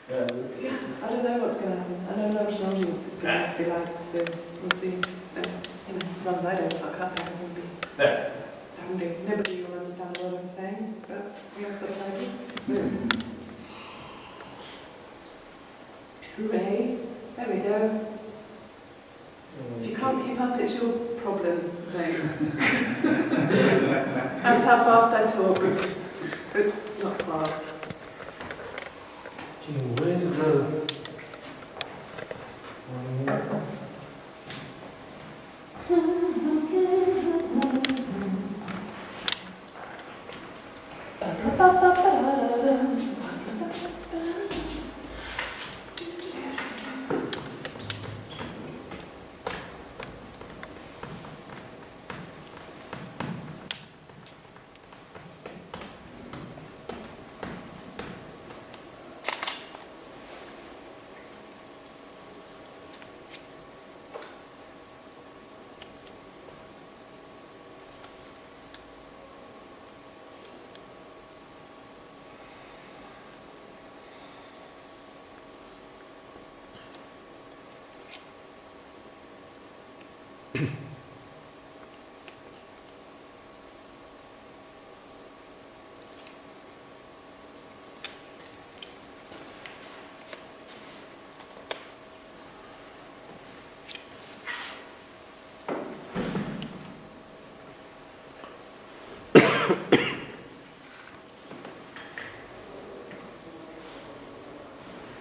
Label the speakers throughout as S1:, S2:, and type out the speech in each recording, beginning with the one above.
S1: I don't know what's going to happen. I know not an audience is going to be like, so we'll see. As long as I don't fuck up, everything will be damn good. Nobody will understand what I'm saying, but we have subtitles. So. Hooray! There we go. If you can't keep up, it's your problem, mate. That's how fast I talk. It's not hard.
S2: Okay, where's the...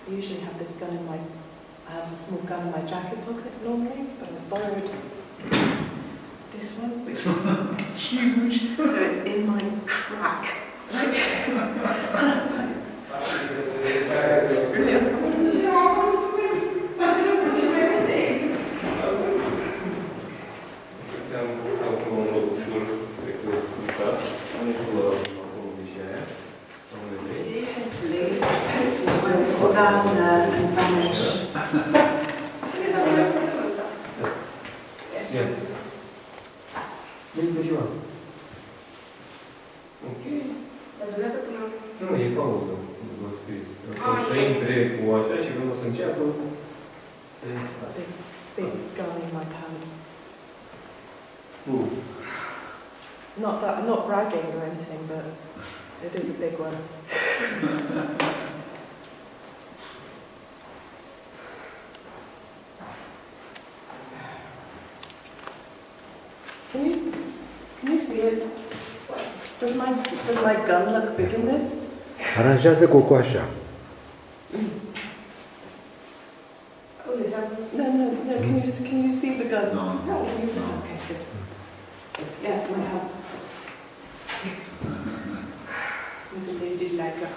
S1: I usually have this gun in my... I have a small gun in my jacket pocket normally, but I've borrowed this one, which is huge, so it's in my crack. Down there and vanish.
S2: Yeah. Bine ziua. Ok.
S3: Dar durează până...
S2: Nu, e pauză, după scris. Să intre cu așa și când o să înceapă...
S1: Big gun in my pants.
S2: Ooh.
S1: Not that I'm not bragging or anything, but it is a big one. Can you see it? Does my gun look big in this?
S4: Aranjează cocoașa.
S1: No. Can you see the gun?
S3: No.
S1: Okay, good. Yes, my help. The ladies like a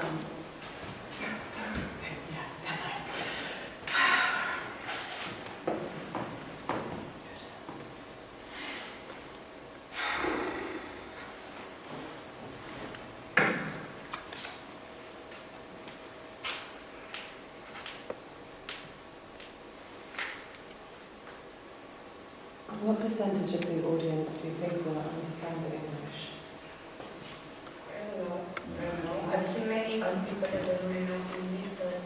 S1: What percentage of the audience do you think will understand the English?
S3: I don't know. I've seen many people that don't really know English, but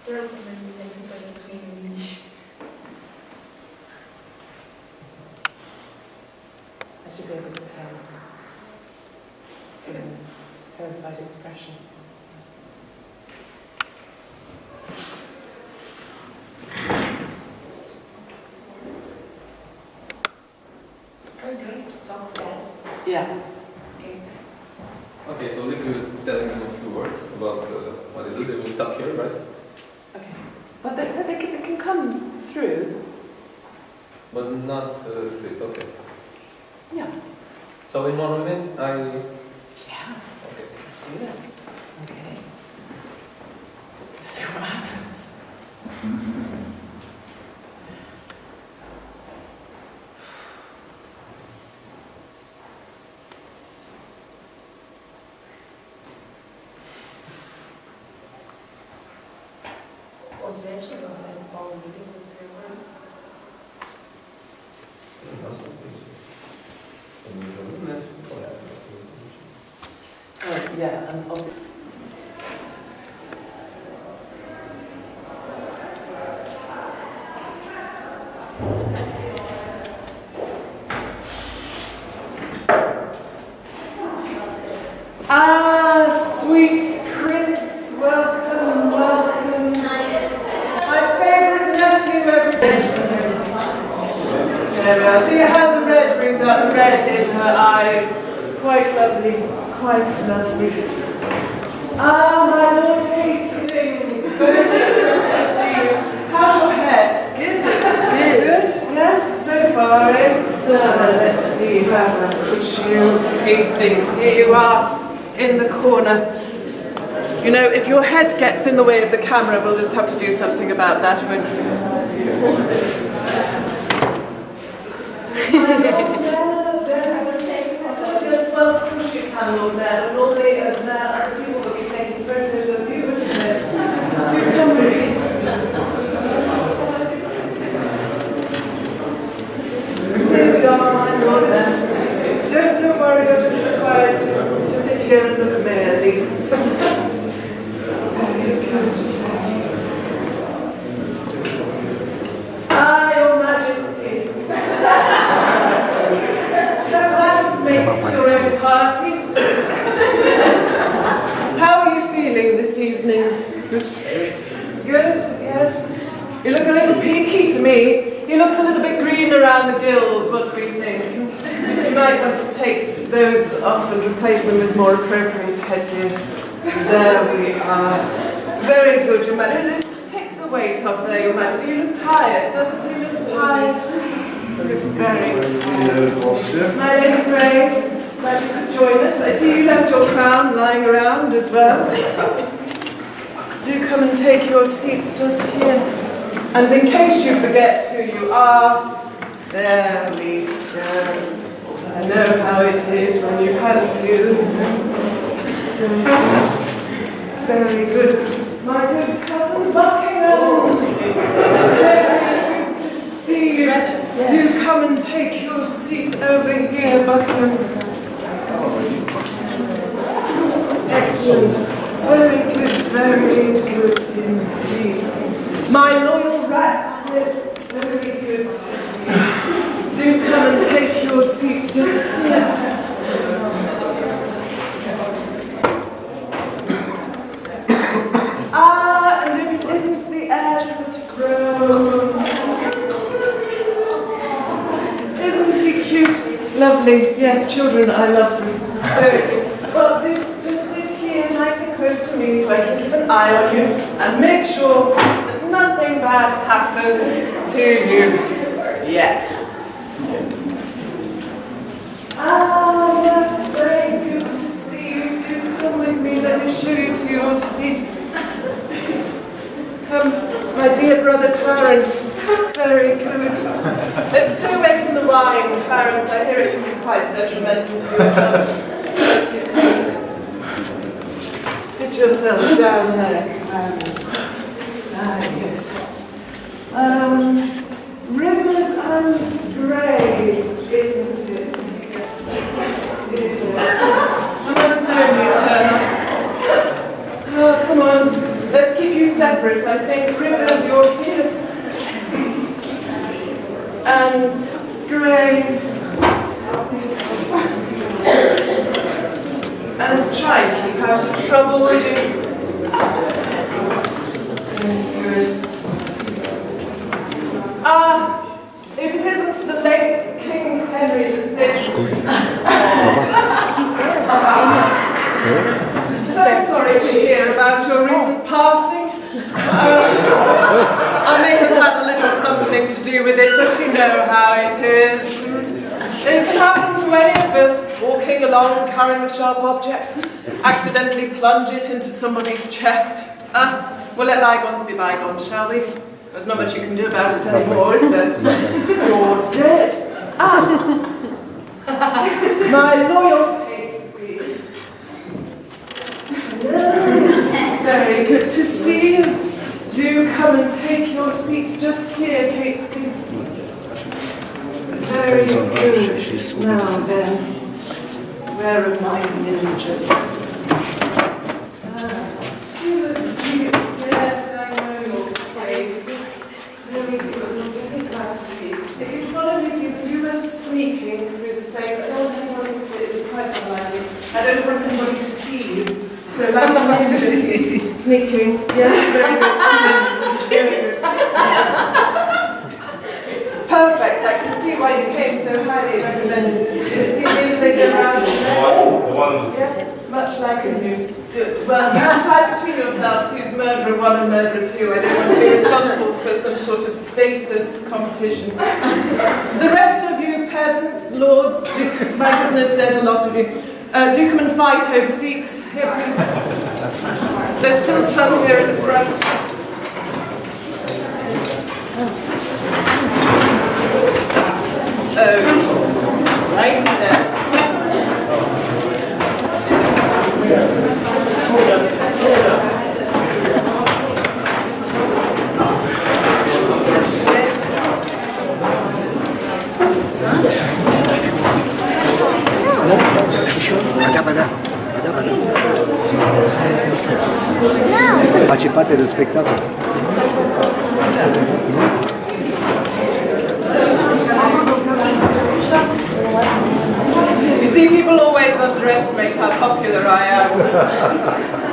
S3: there are so many people that speak English.
S1: I should be able to tell. Given terrified expressions. Yeah.
S2: Okay, so Libby was telling them a few words about what is it. They will stop here, right?
S1: Okay. But they can come through.
S2: But not sit, okay.
S1: Yeah.
S2: So in 1 minute,
S1: Yeah.
S2: Okay.
S1: Let's do that. Okay. Let's see what happens.
S3: O să ieși la Paul Iisus trebuie.
S1: Yeah, and obviously. There we are. See how the red brings out the red in her eyes. Quite lovely, quite lovely. Ah, my Lord Hastings. Very good to see you. How's your head?
S3: Good.
S1: Good? Yes, so far, eh? So, let's see how I put you. Hastings, here you are, in the corner. You know, if your head gets in the way of the camera, we'll just have to do something about that, won't we? Normally, as other people will be taking photos of you, wouldn't they? Do come with me. Here we are, my Lord. Don't worry, you're just required to sit here and look at me, Ellie. Very good. Ah, Your Majesty. So glad to make your own party. How are you feeling this evening? Good, yes. You look a little peaky to me. He looks a little bit green around the gills. What do we think? You might want to take those off and replace them with more appropriate headgear. There we are. Very good, Your Majesty. Take the weight off there, Your Majesty. You look tired, doesn't he? You look tired. He looks very tired. My Lady Grey, glad you could join us. I see you left your crown lying around as well. Do come and take your seats just here. And in case you forget who you are, there we go. I know how it is when you've had a few. Very good. My good cousin Buckingham. Very good to see you. Do come and take your seat over here, Buckingham. Excellent. Very good indeed. My loyal rat, very good. Do come and take your seat just here. Ah, and if it isn't the air that grows. Isn't he cute? Lovely. Yes, children, I love them. Very good. Well, do just sit here nice and close to me so I can keep an eye on you and make sure that nothing bad happens to you yet. Ah, yes, very good to see you. Do come with me. Let me show you to your seat. My dear brother Clarence. Very good. Stay away from the wine, Clarence. I hear it can be quite detrimental to your health. Sit yourself down there, Clarence. Ah, yes. Rivers and grey, isn't it? Yes, it is. I don't know you, Turner. Oh, come on. Let's keep you separate. I think Rivers, you're here. And grey. And try and keep out of trouble, would you? Good. Ah, if it isn't the late King Henry VI. So sorry to hear about your recent passing. I may have had a little something to do with it, but you know how it is. It can happen to any of us, walking along, carrying a sharp object, accidentally plunge it into somebody's chest. We'll let bygones be bygones, shall we? There's not much you can do about it anymore, is there? You're dead. My loyal Catesby. Very good to see you. Do come and take your seats just here, Catesby. Very good. Now then, where are my ninjas? Yes, I know your place. Very good. Very glad to see you. If you follow me, please do rest sneaking through the space. I don't want anyone to see it. It's quite unlikely. I don't want anybody to see you. So like ninja, sneaking. Yes, very good. Very good. perfect. I can see why you came so highly recommended. See these they go around yes, much like a news. Well, you decide between yourselves who's murderer 1 and murderer 2. I don't want to be responsible for some sort of status competition. The rest of you, peasants, lords, dukes, my goodness, there's a lot of you. Do come and fight over seats. Here, please. There's still some here at the front. Oh, right there.
S4: Face parte del spectacolo.
S1: You see, people always underestimate how popular I am.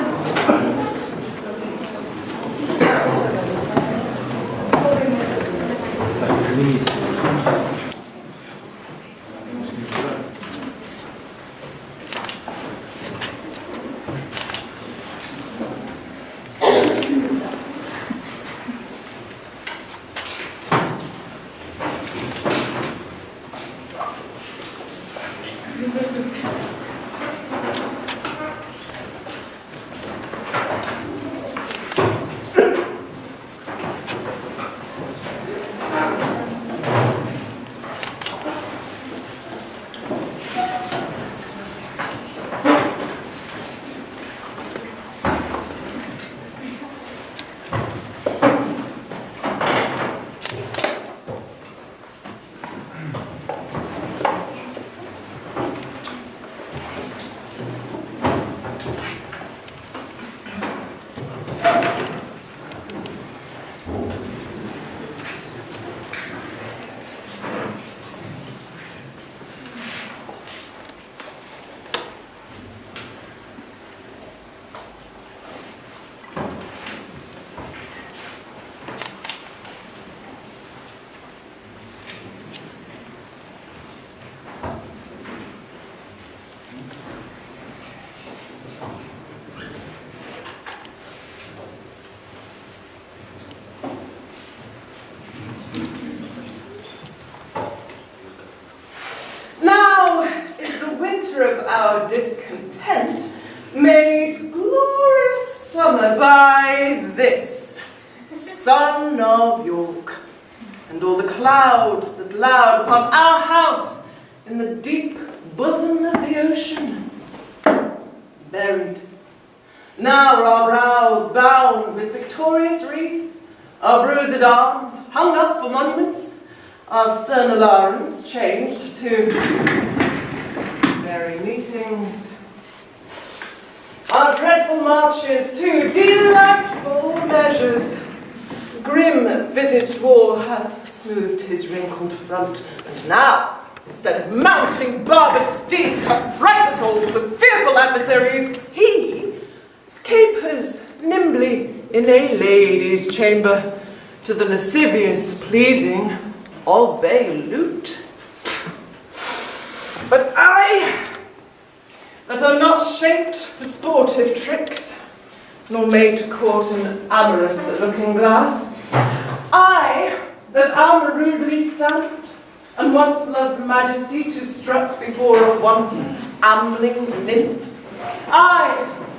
S1: Of our discontent made glorious summer by this son of York, and all the clouds that loud upon our house in the deep bosom of the ocean buried. Now are our brows bound with victorious wreaths, our bruised arms hung up for monuments, our stern alarums changed to merry meetings, our dreadful marches to delightful measures. Grim-visaged war hath smoothed his wrinkled front, and now, instead of mounting barbed steeds to fright the souls of fearful adversaries, he capers nimbly in a lady's chamber to the lascivious pleasing of a lute. But I, that am not shaped for sportive tricks, nor made to court an amorous looking-glass, I, that am rudely stamped, and once love's majesty to strut before a wanton ambling nymph, I,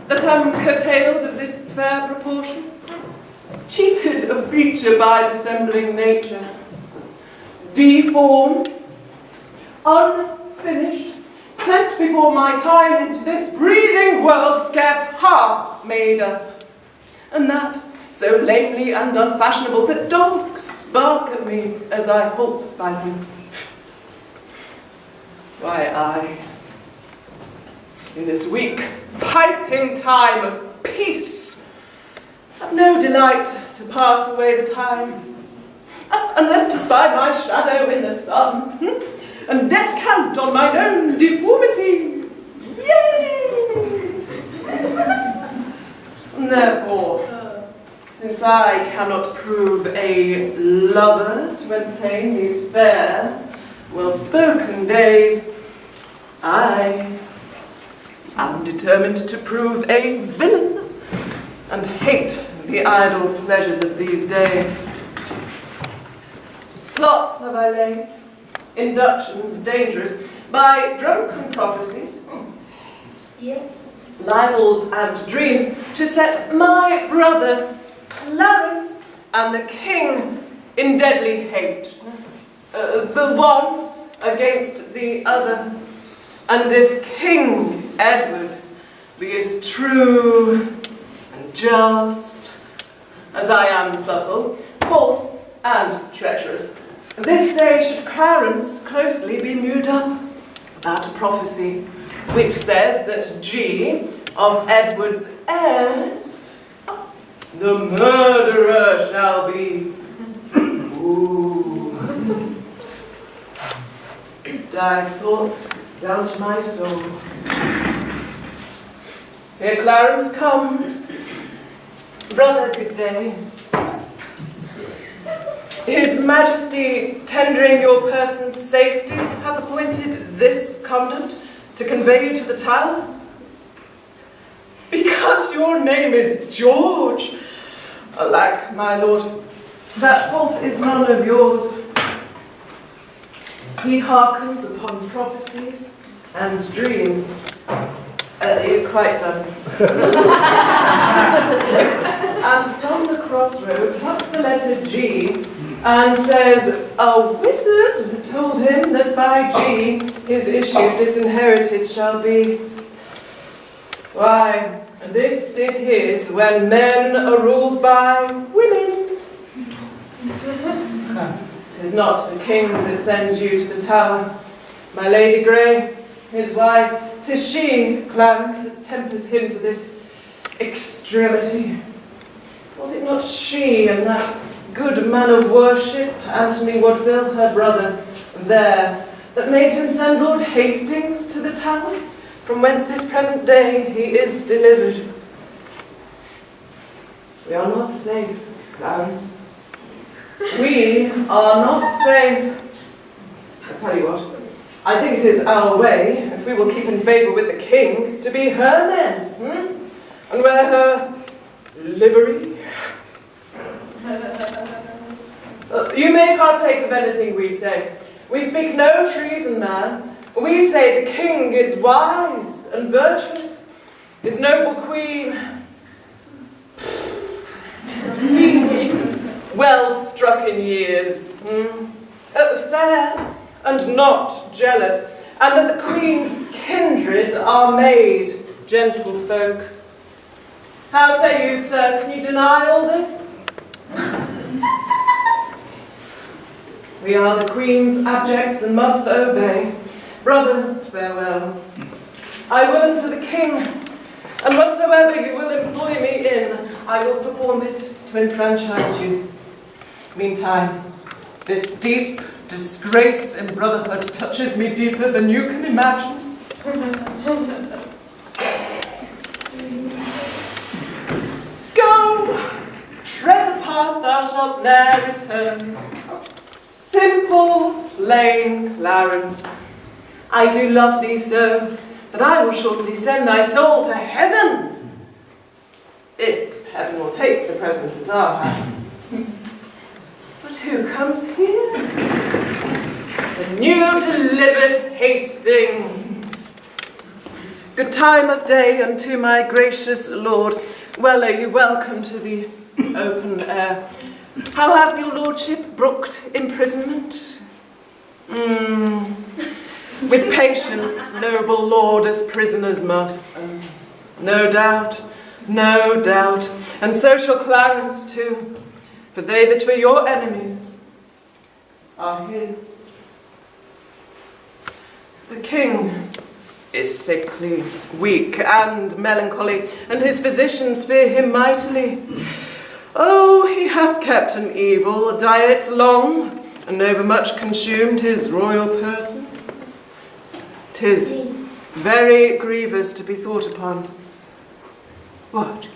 S1: that am curtailed of this fair proportion, cheated of feature by dissembling nature, deformed, unfinished, sent before my time into this breathing world scarce half made up, and that so lamely and unfashionable that dogs bark at me as I halt by them. Why, I, in this weak, piping time of peace, have no delight to pass away the time, unless to spy my shadow in the sun, and descant on mine own deformity. Yay! And therefore, since I cannot prove a lover to entertain these fair, well-spoken days, I am determined to prove a villain and hate the idle pleasures of these days. Plots have I laid, inductions dangerous, by drunken prophecies,
S3: Yes.
S1: libels and dreams, to set my brother Clarence and the king in deadly hate, the one against the other. And if King Edward be as true and just as I am subtle, false and treacherous, this day should Clarence closely be mewed up about a prophecy which says that G of Edward's heirs, the murderer shall be. Ooh. Dire thoughts down to my soul. Here Clarence comes. Brother, good day. His Majesty, tendering your person's safety, hath appointed this conduct to convey you to the Tower? Because your name is George. Alack, my lord, that fault is none of yours. He hearkens upon prophecies and dreams. You're quite done. And from the crossroad plucks the letter G and says, a wizard told him that by G his issue disinherited shall be. Why, this it is when men are ruled by women. 'Tis not the king that sends you to the Tower, my Lady Grey, his wife. 'Tis she, Clarence, that tempers him to this extremity. Was it not she and that good man of worship, Anthony Woodville, her brother, there, that made him send Lord Hastings to the Tower, from whence this present day he is delivered? We are not safe, Clarence. We are not safe. I tell you what, I think it is our way, if we will keep in favour with the king, to be her men, and wear her livery. You may partake of anything we say. We speak no treason, man. We say the king is wise and virtuous, his noble queen well struck in years, fair and not jealous, and that the queen's kindred are made gentle folk. How say you, sir? Can you deny all this? We are the queen's abjects and must obey. Brother, farewell. I will unto the king, and whatsoever you will employ me in, I will perform it to enfranchise you. Meantime, this deep disgrace in brotherhood touches me deeper than you can imagine. Go, tread the path thou shalt ne'er return. Simple, plain Clarence, I do love thee so, that I will shortly send thy soul to heaven, if heaven will take the present at our hands. But who comes here? The new delivered Hastings. Good time of day unto my gracious lord. Well are you welcome to the open air. How hath your lordship brooked imprisonment? With patience, noble lord, as prisoners must. No doubt, no doubt. And so shall Clarence too, for they that were your enemies are his. The king is sickly, weak, and melancholy, and his physicians fear him mightily. Oh, he hath kept an evil diet long, and overmuch consumed his royal person. 'Tis very grievous to be thought upon. What?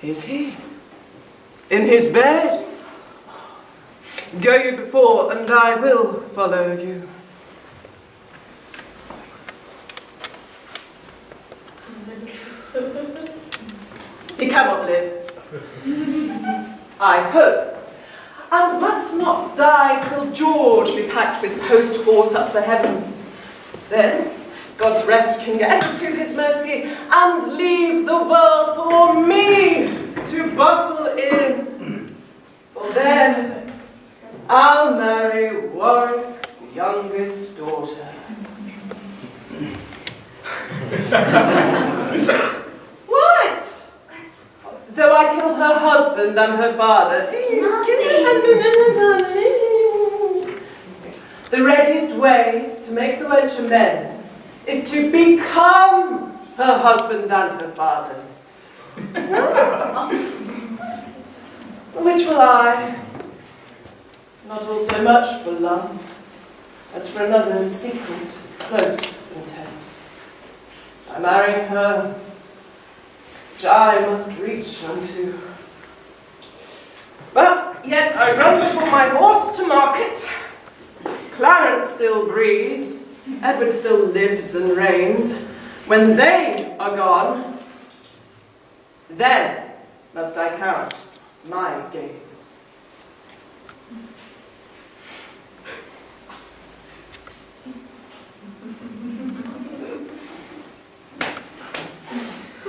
S1: Is he? In his bed? Go you before, and I will follow you. He cannot live. I hope, and must not die till George be packed with post-horse up to heaven. Then God's rest can get to his mercy and leave the world for me to bustle in. For then I'll marry Warwick's youngest daughter. What? Though I killed her husband and her father. The readiest way to make the wench amends is to become her husband and her father. Which will I, not all so much for love, as for another secret, close intent. By marrying her, which I must reach unto. But yet I run before my horse to market. Clarence still breathes, Edward still lives and reigns. When they are gone, then must I count my gains.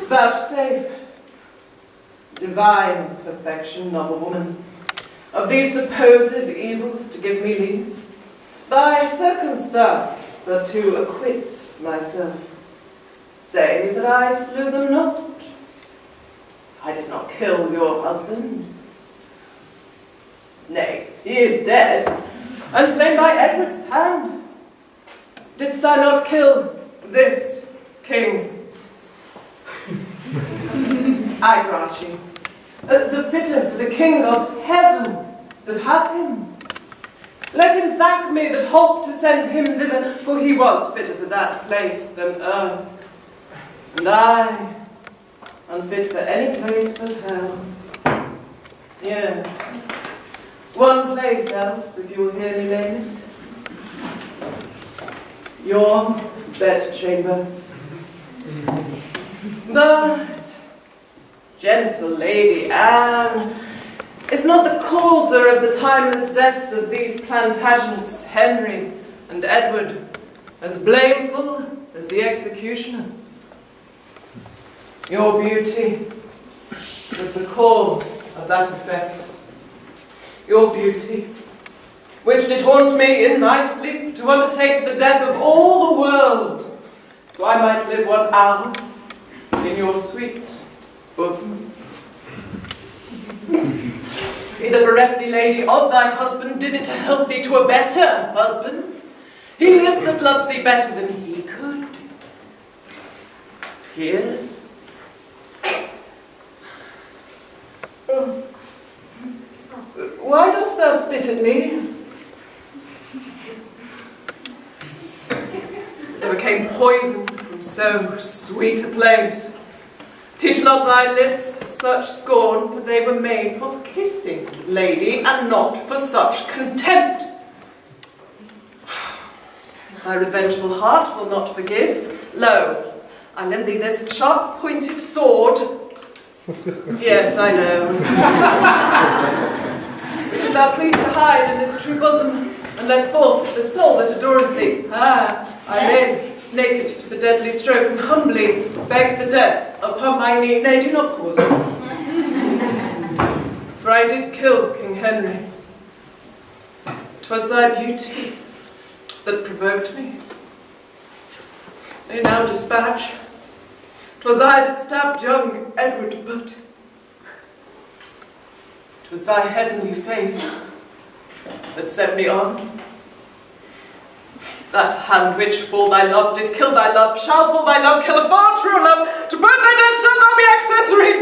S1: Vouchsafe, divine perfection of a woman, of these supposed evils to give me leave, by circumstance but to acquit myself. Say that I slew them not. I did not kill your husband. Nay, he is dead, and slain by Edward's hand. Didst I not kill this king? I grant you, the fitter for the king of heaven that hath him. Let him thank me that holp to send him thither, for he was fitter for that place than earth. And I, unfit for any place but hell. Yes, one place else, if you will hear me name it. Your bedchamber. But, gentle Lady Anne, is not the causer of the timeless deaths of these Plantagenets, Henry and Edward, as blameful as the executioner? Your beauty was the cause of that effect. Your beauty, which did haunt me in my sleep to undertake the death of all the world, so I might live 1 hour in your sweet bosom. He that bereft thee, lady, of thy husband, did it to help thee to a better husband. He lives that loves thee better than he could. Here. Why dost thou spit at me? Never came poison from so sweet a place. Teach not thy lips such scorn, for they were made for kissing, lady, and not for such contempt. Thy revengeful heart will not forgive. Lo, I lend thee this sharp-pointed sword. Yes, I know. Which if thou please to hide in this true bosom, and let forth the soul that adoreth thee. I laid naked to the deadly stroke, and humbly beg the death upon my knee. Nay, do not pause. For I did kill King Henry. 'Twas thy beauty that provoked me. Nay, now dispatch. 'Twas I that stabbed young Edward, but 'twas thy heavenly face that set me on. That hand which for thy love did kill thy love, shall for thy love kill a far truer love. To both thy death shalt thou be accessory.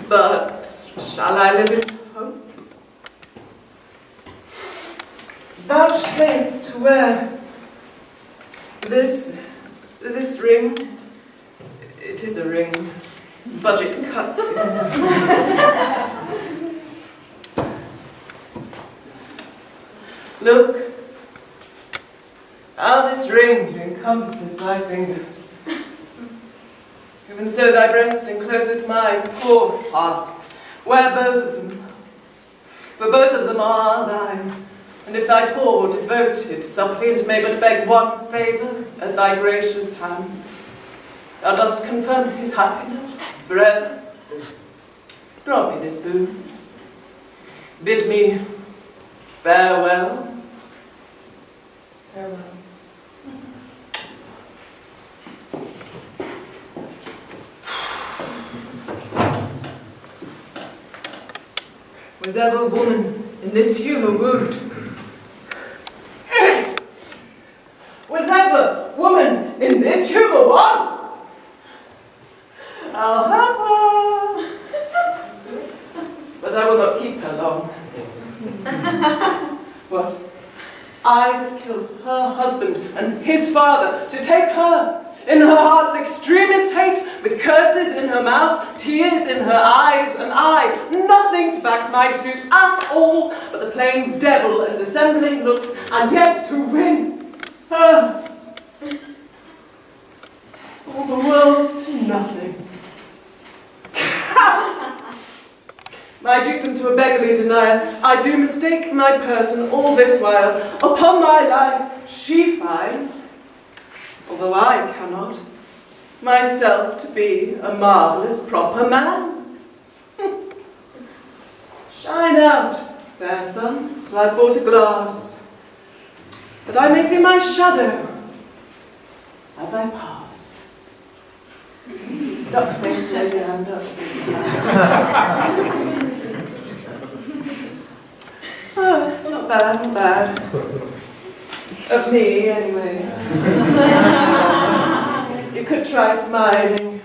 S1: But shall I live in hope? Vouchsafe to wear This ring, it is a ring, budget cuts. Look, how this ring encompasseth thy finger. Even so thy breast encloseth my poor heart. Wear both of them, for both of them are thine. And if thy poor devoted suppliant may but beg one favour at thy gracious hand, thou dost confirm his happiness forever. Grant me this boon. Bid me farewell. Farewell. Was ever woman in this humour wooed? Was ever woman in this humour won? I'll have her, but I will not keep her long. What? I that killed her husband and his father to take her in her heart's extremest hate, with curses in her mouth, tears in her eyes, and I, nothing to back my suit at all, but the plain devil and dissembling looks, and yet to win her. All the world to nothing. My dukedom to a beggarly denier, I do mistake my person all this while. Upon my life she finds, although I cannot, myself to be a marvellous proper man. Shine out, fair sun, till I've bought a glass, that I may see my shadow as I pass. Duck face, lady, and duck face. Oh, not bad, not bad. Of me, anyway. You could try smiling.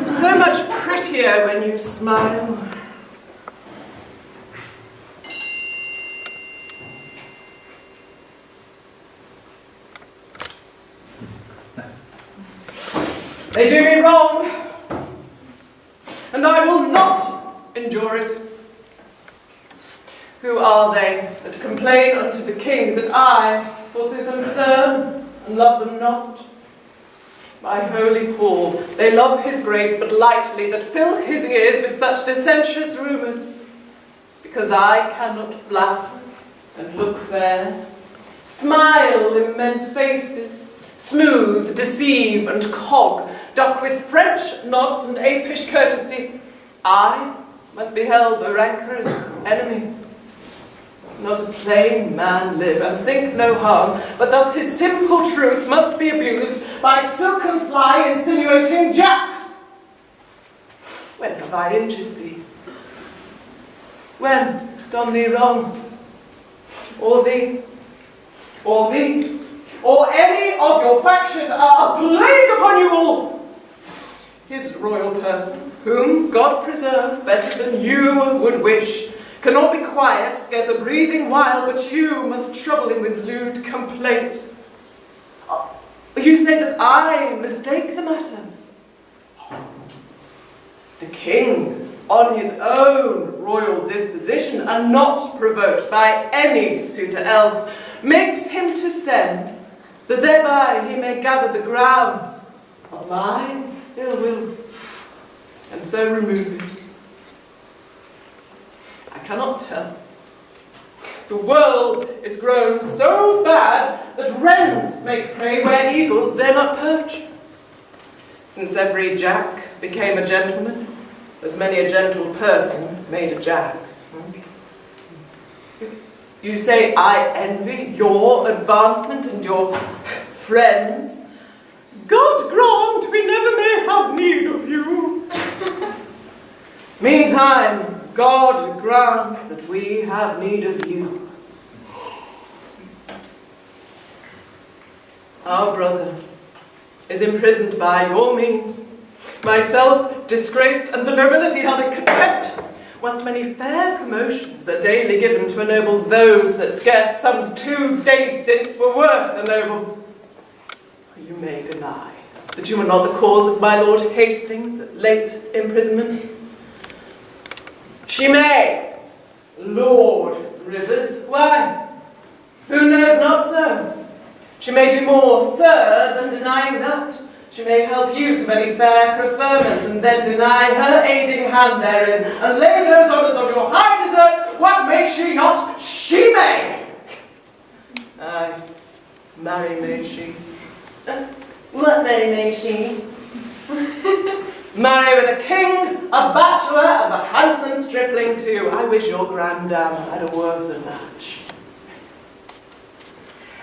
S1: So much prettier when you smile. They do me wrong, and I will not endure it. Who are they that complain unto the king that I forsooth them stern and love them not? My holy Paul, they love his grace but lightly, that fill his ears with such dissentious rumours, because I cannot flatter and look fair, smile immense faces, smooth, deceive, and cog, duck with French nods and apish courtesy. I must be held a rancorous enemy. Not a plain man live, and think no harm, but thus his simple truth must be abused by silken sly insinuating jacks. When have I injured thee? When done thee wrong? Or thee, or any of your faction are a plague upon you all. His royal person, whom God preserve better than you would wish, cannot be quiet, scarce a breathing while, but you must trouble him with lewd complaints. You say that I mistake the matter. The king, on his own royal disposition, and not provoked by any suitor else, makes him to send, that thereby he may gather the grounds of my ill will, and so remove it. I cannot tell. The world is grown so bad that wrens make prey where eagles dare not perch. Since every jack became a gentleman, as many a gentle person made a jack. You say I envy your advancement and your friends. God grant we never may have need of you. Meantime, God grants that we have need of you. Our brother is imprisoned by your means, myself disgraced, and the nobility held in contempt, whilst many fair promotions are daily given to ennoble those that scarce some 2 days since were worth the noble. You may deny that you were not the cause of my Lord Hastings' late imprisonment. She may. Lord Rivers, why? Who knows not so? She may do more, sir, than denying that. She may help you to many fair preferments, and then deny her aiding hand therein, and lay those honours on your high deserts. What may she not? She may! Aye, marry may she. What marry may she? Marry with a king, a bachelor, and a handsome stripling too. I wish your grandam had a worse match.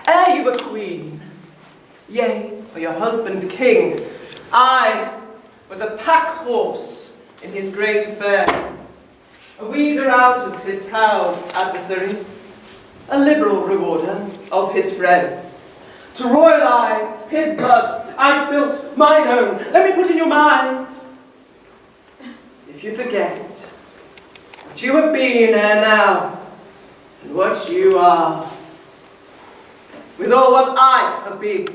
S1: Ere you were queen, yea, for your husband king, I was a pack horse in his great affairs, a weeder out of his proud adversaries, a liberal rewarder of his friends. To royalize his blood, I spilt mine own. Let me put in your mind, if you forget what you have been ere now, and what you are, with all what I have been,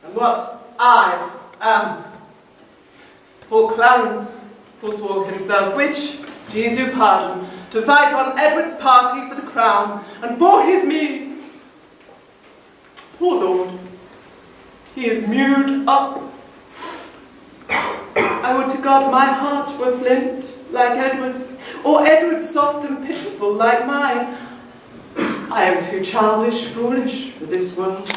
S1: and what I am. Poor Clarence forswore himself, which, Jesu pardon, to fight on Edward's party for the crown, and for his meed. Poor Lord, he is mewed up. I would to God my heart were flint, like Edward's, or Edward's soft and pitiful, like mine. I am too childish, foolish for this world.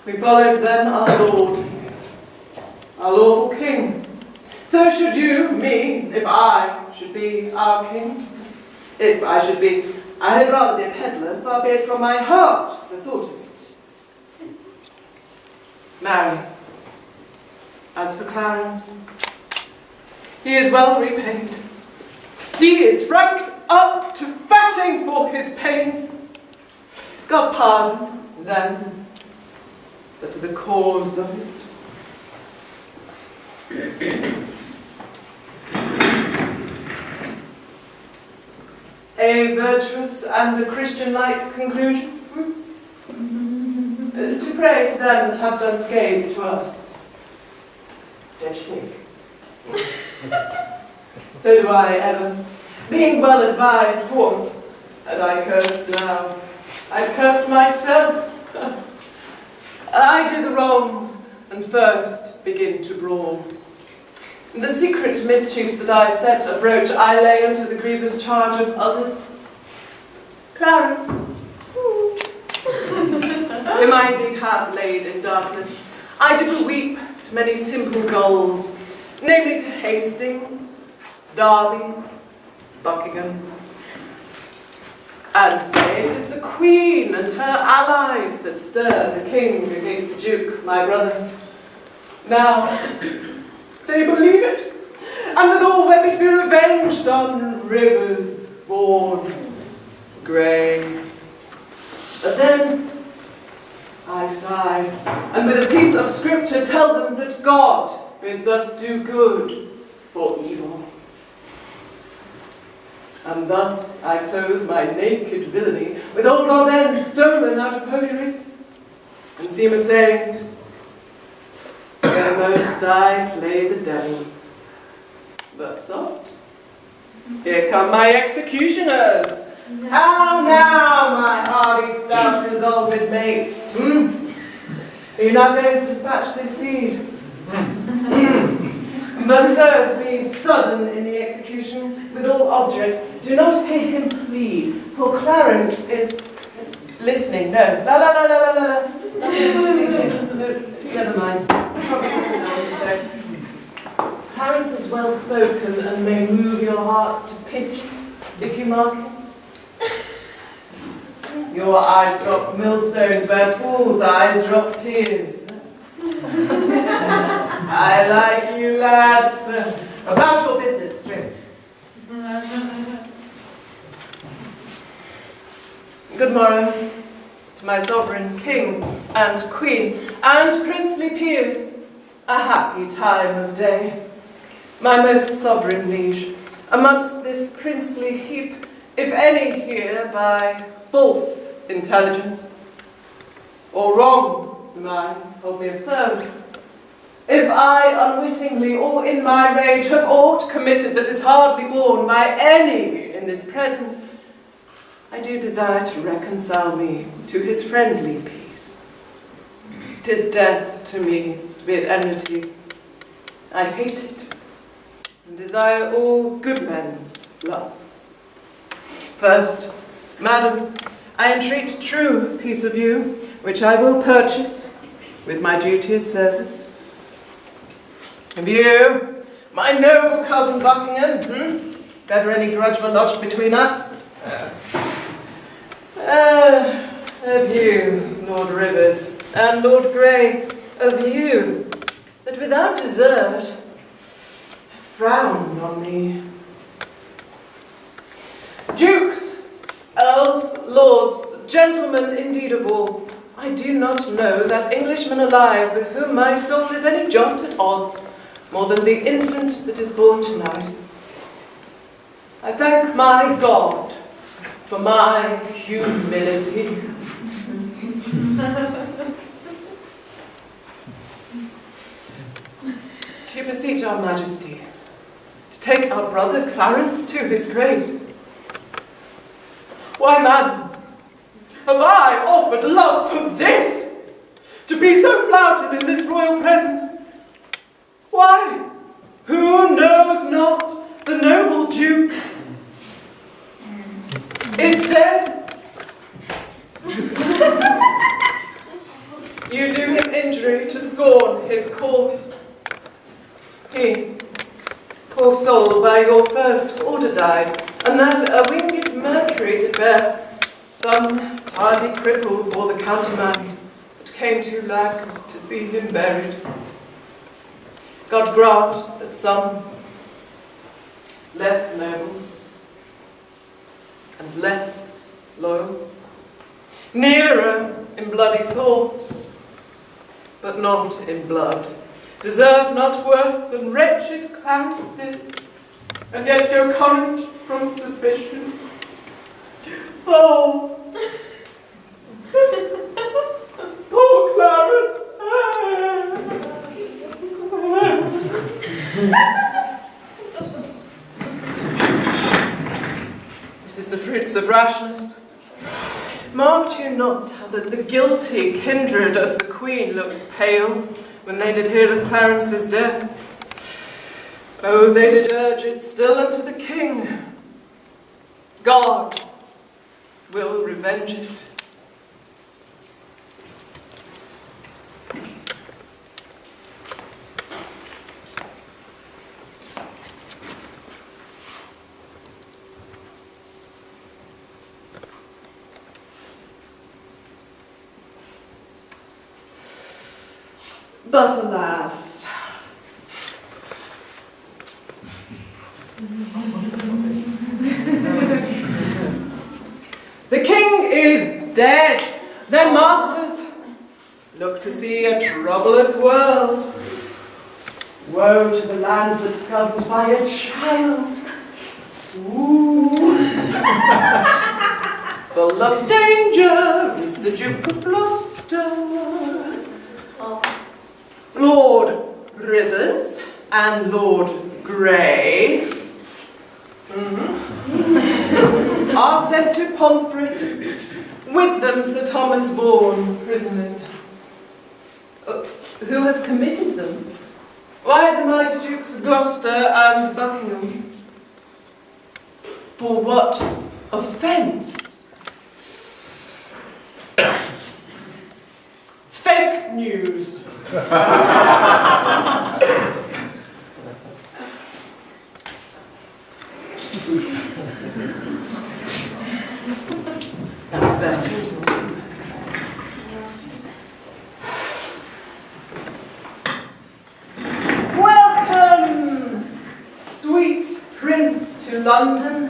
S1: We followed then our Lord, our lawful King. So should you, me, if I should be our King. If I should be, I had rather be a peddler, far be it from my heart, the thought of it. Marry. As for Clarence, he is well repaid. He is franked up to fatting for his pains. God pardon them that are the cause of it. A virtuous and a Christian-like conclusion? To pray for them that have done scathe to us. Don't you think? So do I ever, being well advised, for, had I cursed now, I'd cursed myself. I do the wrongs, and first begin to brawl. The secret mischiefs that I set abroach, I lay unto the grievous charge of others. Clarence, whom I indeed have laid in darkness, I do weep to many simple goals, namely to Hastings, Derby, Buckingham, and say it is the Queen and her allies that stir the King against the Duke, my brother. Now, they believe it, and withal want me to be revenged on rivers born grey. But then I sigh, and with a piece of scripture tell them that God bids us do good for evil. And thus I clothe my naked villainy with old odd ends stolen out of Holy Writ, and seem a saint. Where most I play the devil. But soft, here come my executioners. How now, my hardy, stout, resolved mates? Are you not going to dispatch this deed? But sirs, be sudden in the execution with all object. Do not hear him plead, for Clarence is listening. No, la la la la la la. Nothing to see here. No, never mind. Probably doesn't know so. Clarence is well spoken and may move your hearts to pity if you mark him. Your eyes drop millstones where fools' eyes drop tears. I like you, lads. About your business, straight. Good morrow to my sovereign king and queen and princely peers. A happy time of day. My most sovereign liege, amongst this princely heap, if any here by false intelligence, or wrong surmise, hold me affirmed. If I unwittingly or in my rage have aught committed that is hardly borne by any in this presence, I do desire to reconcile me to his friendly peace. 'Tis death to me, be it enmity. I hate it, and desire all good men's love. First, madam, I entreat true peace of you, which I will purchase with my duteous service. Of you, my noble cousin Buckingham, if ever any grudge were lodged between us. Of you, Lord Rivers, and Lord Grey, of you, that without desert frowned on me. Dukes, earls, lords, gentlemen indeed of all, I do not know that Englishman alive with whom my soul is any jot at odds, more than the infant that is born tonight. I thank my God for my humility. To beseech our Majesty to take our brother Clarence to his grace. Why, madam, have I offered love for this? To be so flouted in this royal presence? Why, who knows not the noble Duke is dead? You do him injury to scorn his cause. He, poor soul, by your first order died, and that a winged Mercury did bear. Some tardy cripple bore the countermand, but came too lag to see him buried. God grant that some less noble and less loyal, nearer in bloody thoughts, but not in blood, deserve not worse than wretched Clarence did, and yet go current from suspicion. Oh, poor Clarence! This is the fruits of rashness. Marked you not how that the guilty kindred of the Queen looked pale when they did hear of Clarence's death? Oh, they did urge it still unto the King. God will revenge it. But alas, the king is dead. Then, masters, look to see a troublous world. Woe to the land that's governed by a child. Ooh. Full of danger is the Duke of Gloucester. Lord Rivers and Lord Grey are sent to Pomfret, with them Sir Thomas Vaughan, prisoners. Who have committed them? Why the mighty Dukes of Gloucester and Buckingham? For what offence? Fake news. That's better, isn't it? Welcome, sweet prince, to London,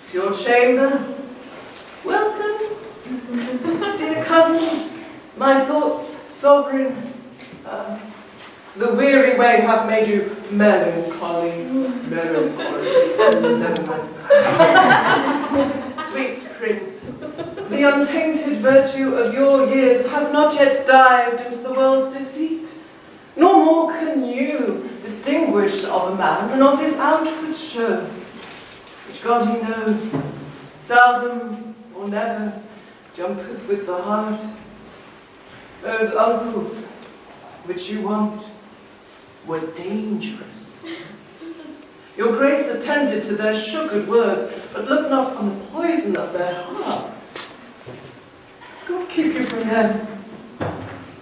S1: to your chamber. Welcome, dear cousin, my thoughts sovereign. The weary way hath made you melancholy. Melancholy. Never mind. Sweet prince, the untainted virtue of your years hath not yet dived into the world's deceit, nor more can you distinguish of a man than of his outward show, which God he knows, seldom or never jumpeth with the heart. Those uncles which you want were dangerous. Your grace attended to their sugared words, but looked not on the poison of their hearts. God keep you from them,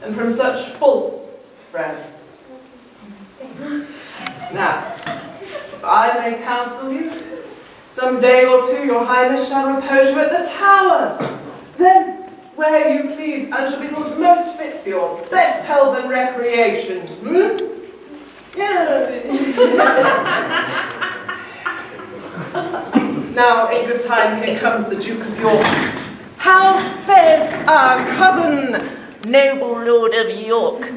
S1: and from such false friends. Now, if I may counsel you, some day or two your highness shall repose you at the tower. Then, where you please, and shall be thought most fit for your best health and recreation. Yeah. Now, in good time, here comes the Duke of York. How fares our cousin, noble Lord of York?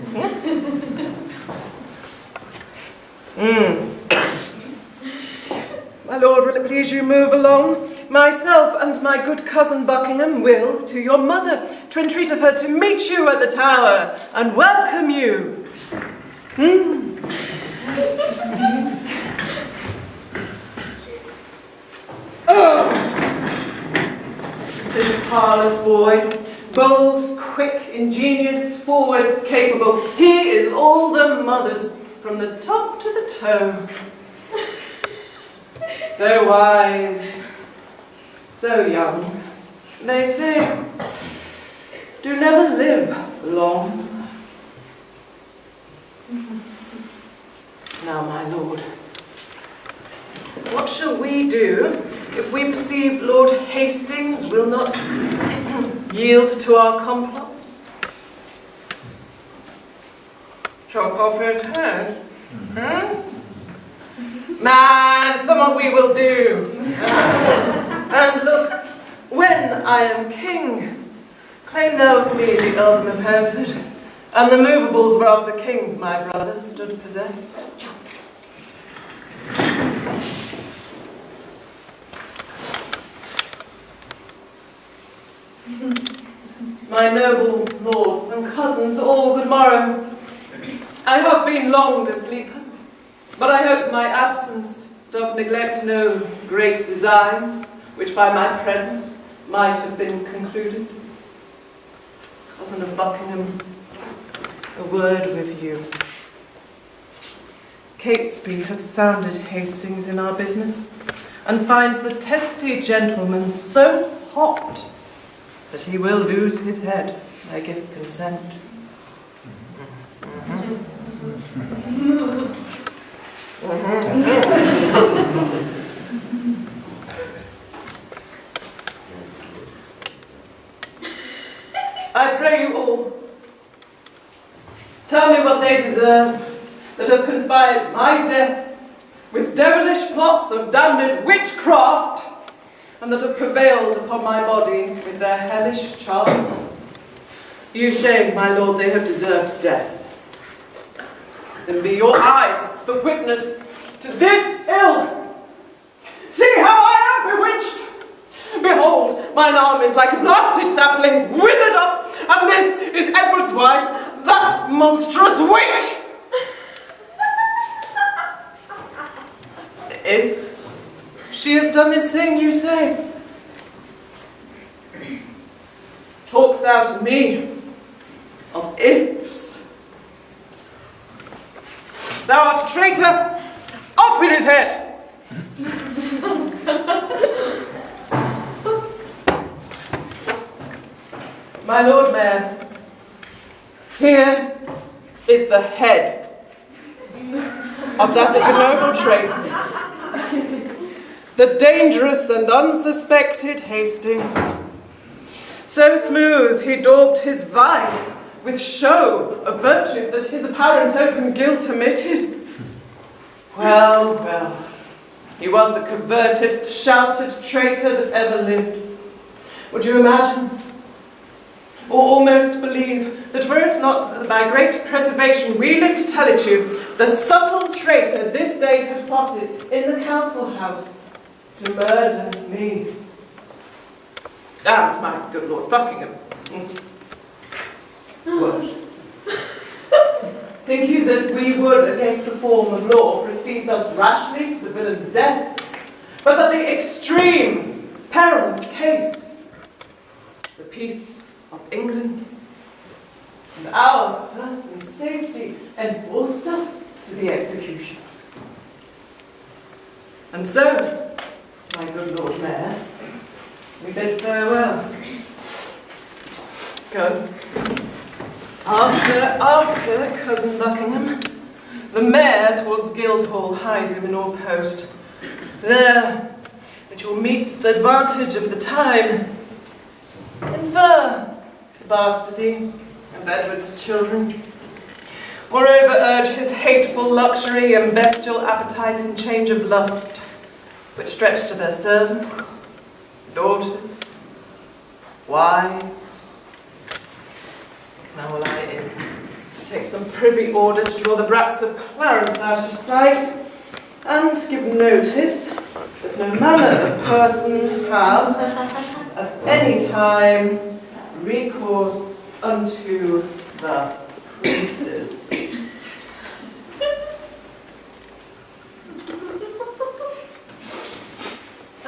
S1: My lord, will it please you move along? Myself and my good cousin Buckingham will to your mother, to entreat of her to meet you at the tower and welcome you. Oh, it is a parlous boy, bold, quick, ingenious, forward, capable. He is all the mother's, from the top to the toe. So wise, so young. They say, do never live long. Now, my lord, what shall we do if we perceive Lord Hastings will not yield to our complots? Chop off his head? Man, somewhat we will do. And look, when I am king, claim thou of me the earldom of Hereford, and the movables whereof the king, my brother, stood possessed. My noble lords and cousins, all good morrow. I have been long a sleeper, but I hope my absence doth neglect no great designs, which by my presence might have been concluded. Cousin of Buckingham, a word with you. Catesby hath sounded Hastings in our business, and finds the testy gentleman so hot that he will lose his head. I give consent. I pray you all, tell me what they deserve that have conspired my death with devilish plots of damned witchcraft, and that have prevailed upon my body with their hellish charms. You say, my lord, they have deserved death. Then be your eyes the witness to this ill. See how I am bewitched. Behold, mine arm is like a blasted sapling, withered up, and this is Edward's wife, that monstrous witch. If she has done this thing, you say, talks thou to me of ifs? Thou art a traitor, off with his head! My Lord Mayor, here is the head of that ignoble traitor, the dangerous and unsuspected Hastings. So smooth he daubed his vice with show of virtue that his apparent open guilt omitted. Well, well, he was the covertest, shouted traitor that ever lived. Would you imagine, or almost believe, that were it not that by great preservation we live to tell it you, the subtle traitor this day had plotted in the council house to murder me? And my good Lord Buckingham. What? Think you that we would, against the form of law, proceed thus rashly to the villain's death? But that the extreme peril of the case, the peace of England, and our personal safety enforced us to the execution. And so, my good Lord Mayor, we bid farewell. Go. After, cousin Buckingham, the mayor towards Guildhall hies him in all post. There, at your meetst advantage of the time, infer the bastardy of Edward's children. Moreover, urge his hateful luxury and bestial appetite in change of lust, which stretch to their servants, daughters, wives. Now will I in take some privy order to draw the brats of Clarence out of sight, and give notice that no manner of person have at any time recourse unto the princes.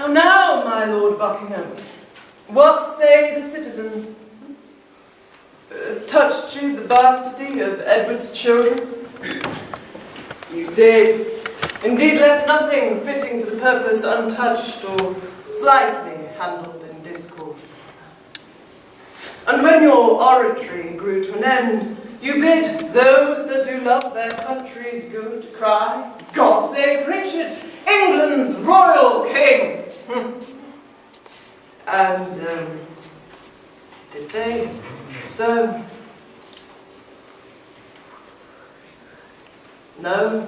S1: Now, my Lord Buckingham, what say the citizens? Touched you the bastardy of Edward's children? You did. Indeed left nothing fitting for the purpose untouched or slightly handled in discourse. And when your oratory grew to an end, you bid those that do love their country's good cry, God save Richard, England's royal king. And did they so? No.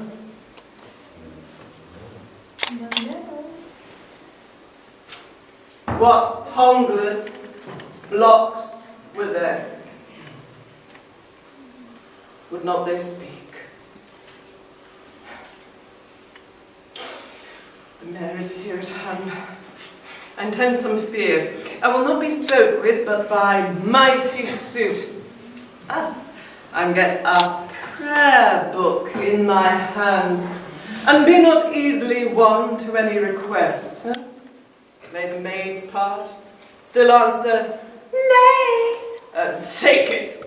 S1: What tongueless blocks were there? Would not they speak? The mayor is here at hand. I intend some fear. I will not be spoke with, but by mighty suit. And get a prayer book in my hands, and be not easily won to any request. May the maid's part still answer, nay, and take it.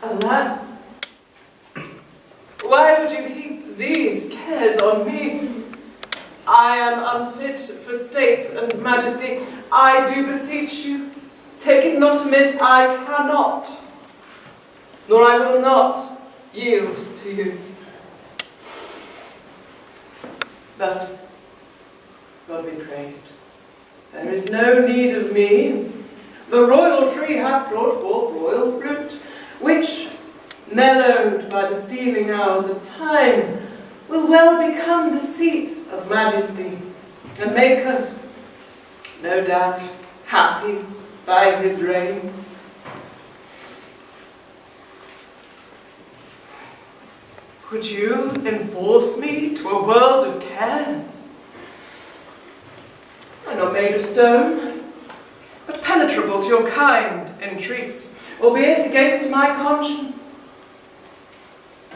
S1: Alas, why would you heap these cares on me? I am unfit for state and majesty. I do beseech you, take it not amiss, I cannot, nor I will not yield to you. But, God be praised, there is no need of me. The royal tree hath brought forth royal fruit, which, mellowed by the stealing hours of time, will well become the seat of majesty, and make us, no doubt, happy by his reign. Would you enforce me to a world of care? I'm not made of stone, but penetrable to your kind entreats, albeit against my conscience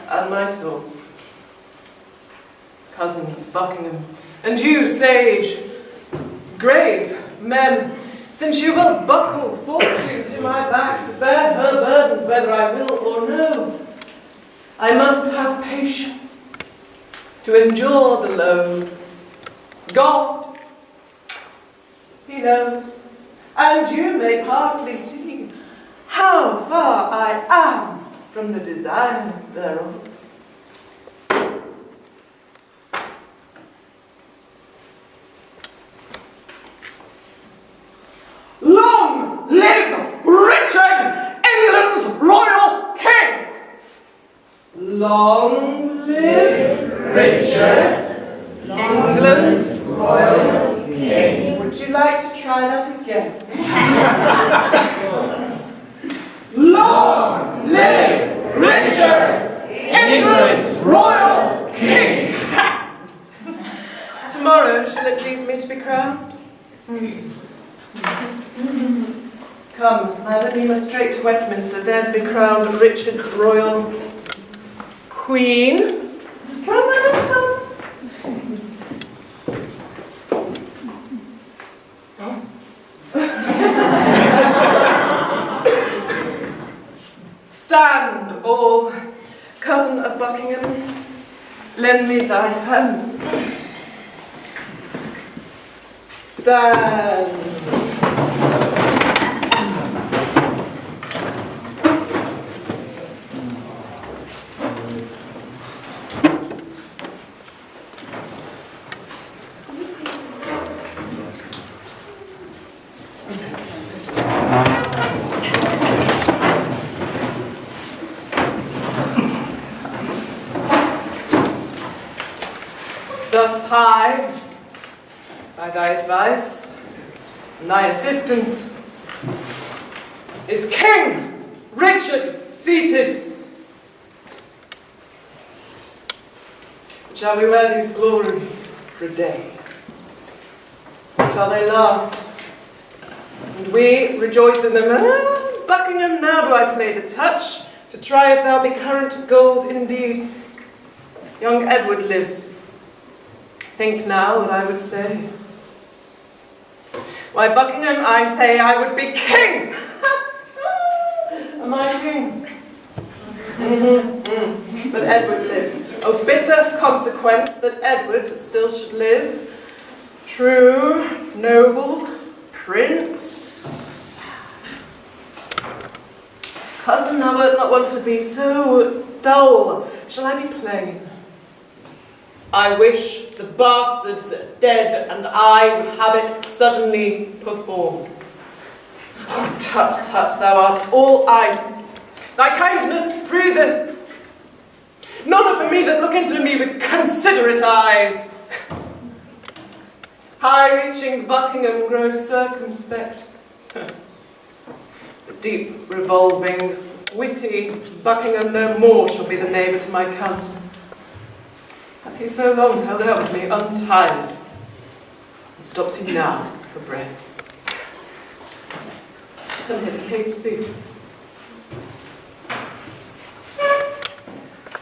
S1: and my soul. Cousin Buckingham, and you, sage, grave men, since you will buckle fortune to my back to bear her burdens whether I will or no, I must have patience to endure the load. God, he knows, and you may partly see how far I am from the desire thereof. Long live Richard, England's royal king! Long live Richard, England's royal king! Would you like to try that again? Long live Richard, England's royal king! Tomorrow shall it please me to be crowned? Come, madam, we must straight to Westminster, there to be crowned Richard's royal queen. Come, madam, come. Stand, all. Cousin of Buckingham, lend me thy hand. Stand. Thus high, by thy advice and thy assistance, is King Richard seated. Shall we wear these glories for a day? Shall they last? And we rejoice in them. Buckingham, now do I play the touch, to try if thou be current gold indeed. Young Edward lives. Think now what I would say. Why, Buckingham, I say I would be king! Am I king? But Edward lives. Oh, bitter consequence that Edward still should live. True, noble prince. Cousin, thou wert not wont to be so dull. Shall I be plain? I wish the bastards dead, and I would have it suddenly performed. Oh, tut, tut, thou art all ice. Thy kindness freezeth. None for me that look into me with considerate eyes. High-reaching Buckingham grows circumspect. The deep, revolving, witty Buckingham no more shall be the neighbour to my counsel. Hath he so long held out with me untired? And stops he now for breath. Come hither, Kate, speak.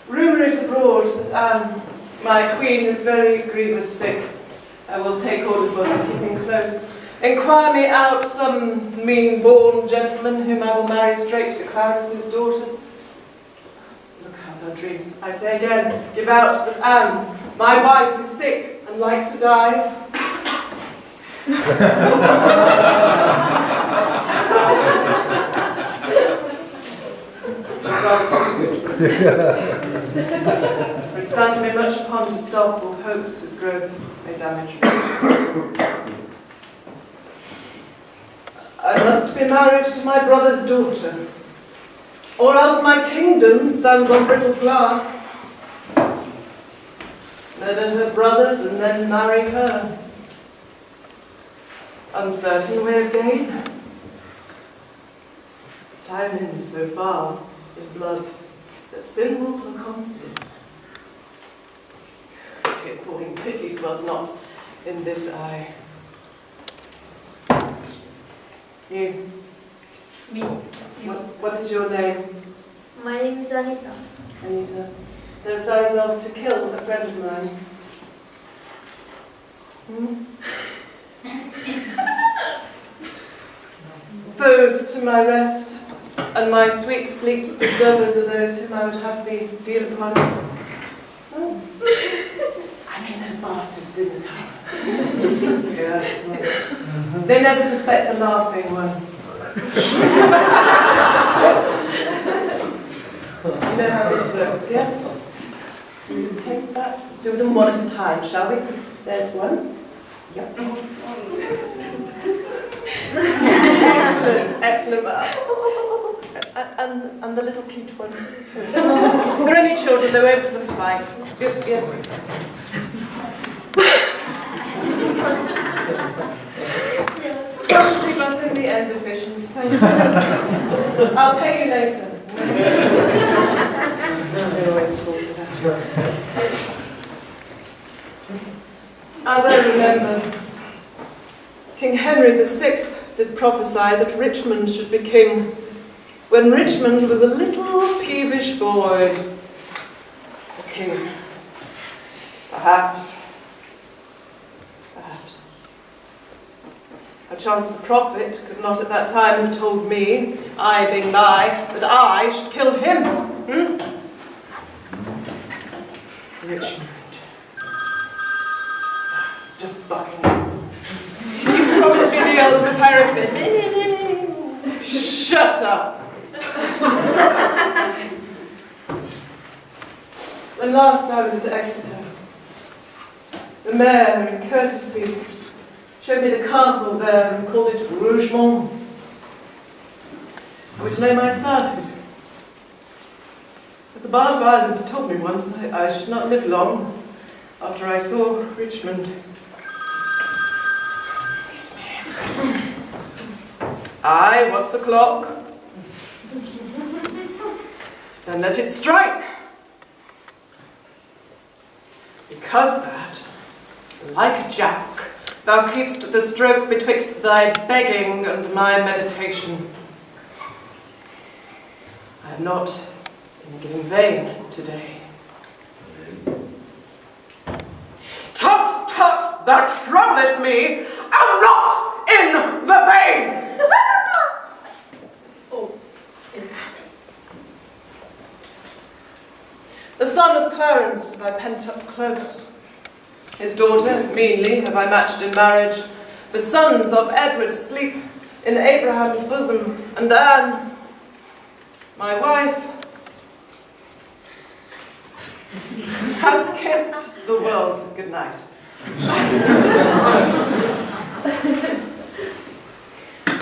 S1: Rumour is abroad that Anne, my queen, is very grievous sick. I will take order for her, keeping close. Inquire me out some mean-born gentleman whom I will marry straight to Clarence's daughter. Look how thou dreamst. I say again, give out that Anne, my wife, is sick and like to die. For it stands me much upon to stop all hopes whose growth may damage me. I must be married to my brother's daughter, or else my kingdom stands on brittle glass. Murder her brothers and then marry her. Uncertain way of gain. Time in so far in blood that sin will look on sin. Tear falling pity was not in this eye. You.
S5: Me.
S1: What is your name?
S5: My name is Anita.
S1: Anita. Dost thou resolve to kill a friend of mine? Foes to my rest, and my sweet sleep's disturbers are those whom I would have thee deal upon. Oh. I mean those bastards in the tower. Yeah. They never suspect the laughing ones. You know how this works, yes? We can take that. Let's do them one at a time, shall we? There's one. Yep. Excellent, excellent. And the little cute one. Are there any children that were able to fight? Yes. end deficient. Thank you. I'll pay you later. They always fall for that. As I remember, King Henry VI did prophesy that Richmond should be king when Richmond was a little peevish boy. A king. Perhaps. Perhaps. Perchance the prophet could not at that time have told me, I being by, that I should kill him. Richmond. It's just Buckingham. You promised me the Earl of Hereford. Shut up. When last I was at Exeter, the mayor, in courtesy, showed me the castle there and called it Rougemont, which name I started. As the Bard of Ireland told me once, I should not live long after I saw Richmond. Excuse me. Aye, what's o'clock? Then let it strike. Because that, like a jack, thou keep'st the stroke betwixt thy begging and my meditation. I am not in vain today. Tut, tut, thou troublest me. I'm not in the vein. The son of Clarence have I pent up close. His daughter, meanly, have I matched in marriage. The sons of Edward sleep in Abraham's bosom, and Anne, my wife, hath kissed the world good night.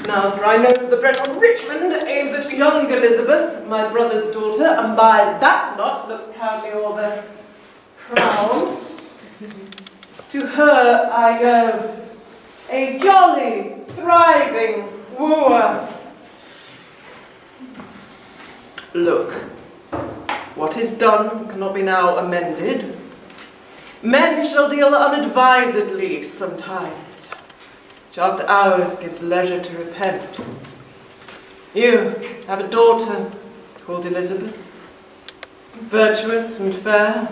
S1: Now, for I know the breath of Richmond aims at young Elizabeth, my brother's daughter, and by that knot looks proudly o'er the crown. To her I go, a jolly, thriving wooer. Look, what is done cannot be now amended. Men shall deal unadvisedly sometimes, which after hours gives leisure to repent. You have a daughter called Elizabeth, virtuous and fair,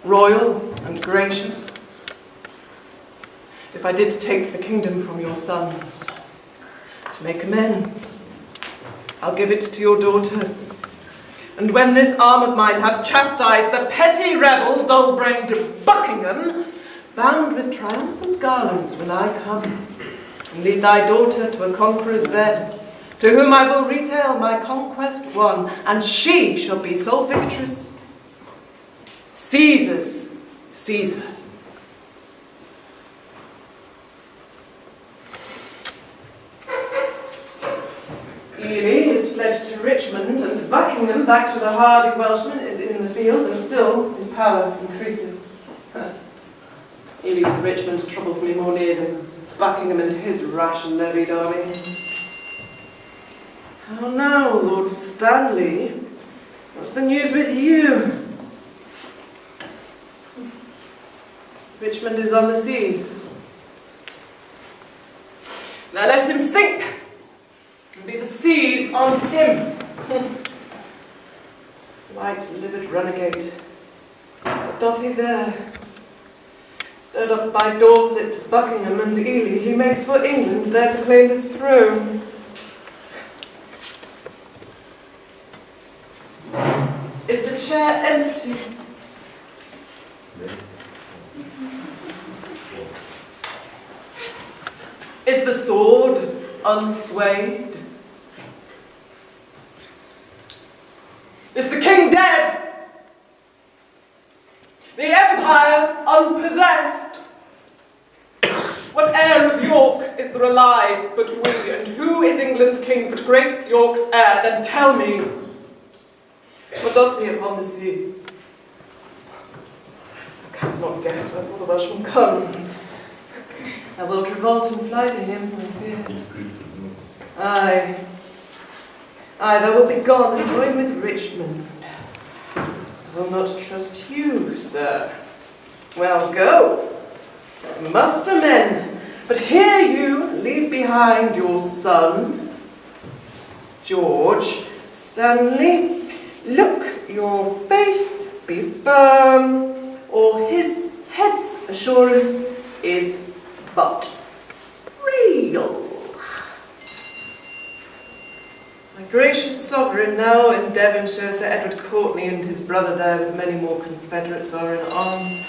S1: royal and gracious. If I did take the kingdom from your sons, to make amends, I'll give it to your daughter. And when this arm of mine hath chastised the petty rebel, dull-brained Buckingham, bound with triumphant garlands will I come, and lead thy daughter to a conqueror's bed, to whom I will retail my conquest won, and she shall be sole victress. Caesar's Caesar. Ely is fled to Richmond, and Buckingham, back to the hardy Welshman, is in the field, and still his power increasing. Ely with Richmond troubles me more near than Buckingham and his rash levied army. How now, Lord Stanley? What's the news with you? Richmond is on the seas. Now let him sink, and be the seas on him. White-livered renegade, what doth he there? Stirred up by Dorset, Buckingham, and Ely, he makes for England, there to claim the throne. Is the chair empty? Is the sword unswayed? Is the king dead? The empire unpossessed? What heir of York is there alive but we? And who is England's king but great York's heir? Then tell me, what doth be upon the sea? Thou canst not guess wherefore the Welshman comes. Thou wilt revolt and fly to him, I fear. Aye, thou wilt be gone and join with Richmond. I will not trust you, sir. Well, go. Muster men, but here you leave behind your son, George Stanley. Look, your faith be firm, or his head's assurance is but real. My gracious sovereign, now in Devonshire, Sir Edward Courtenay and his brother there with many more confederates are in arms.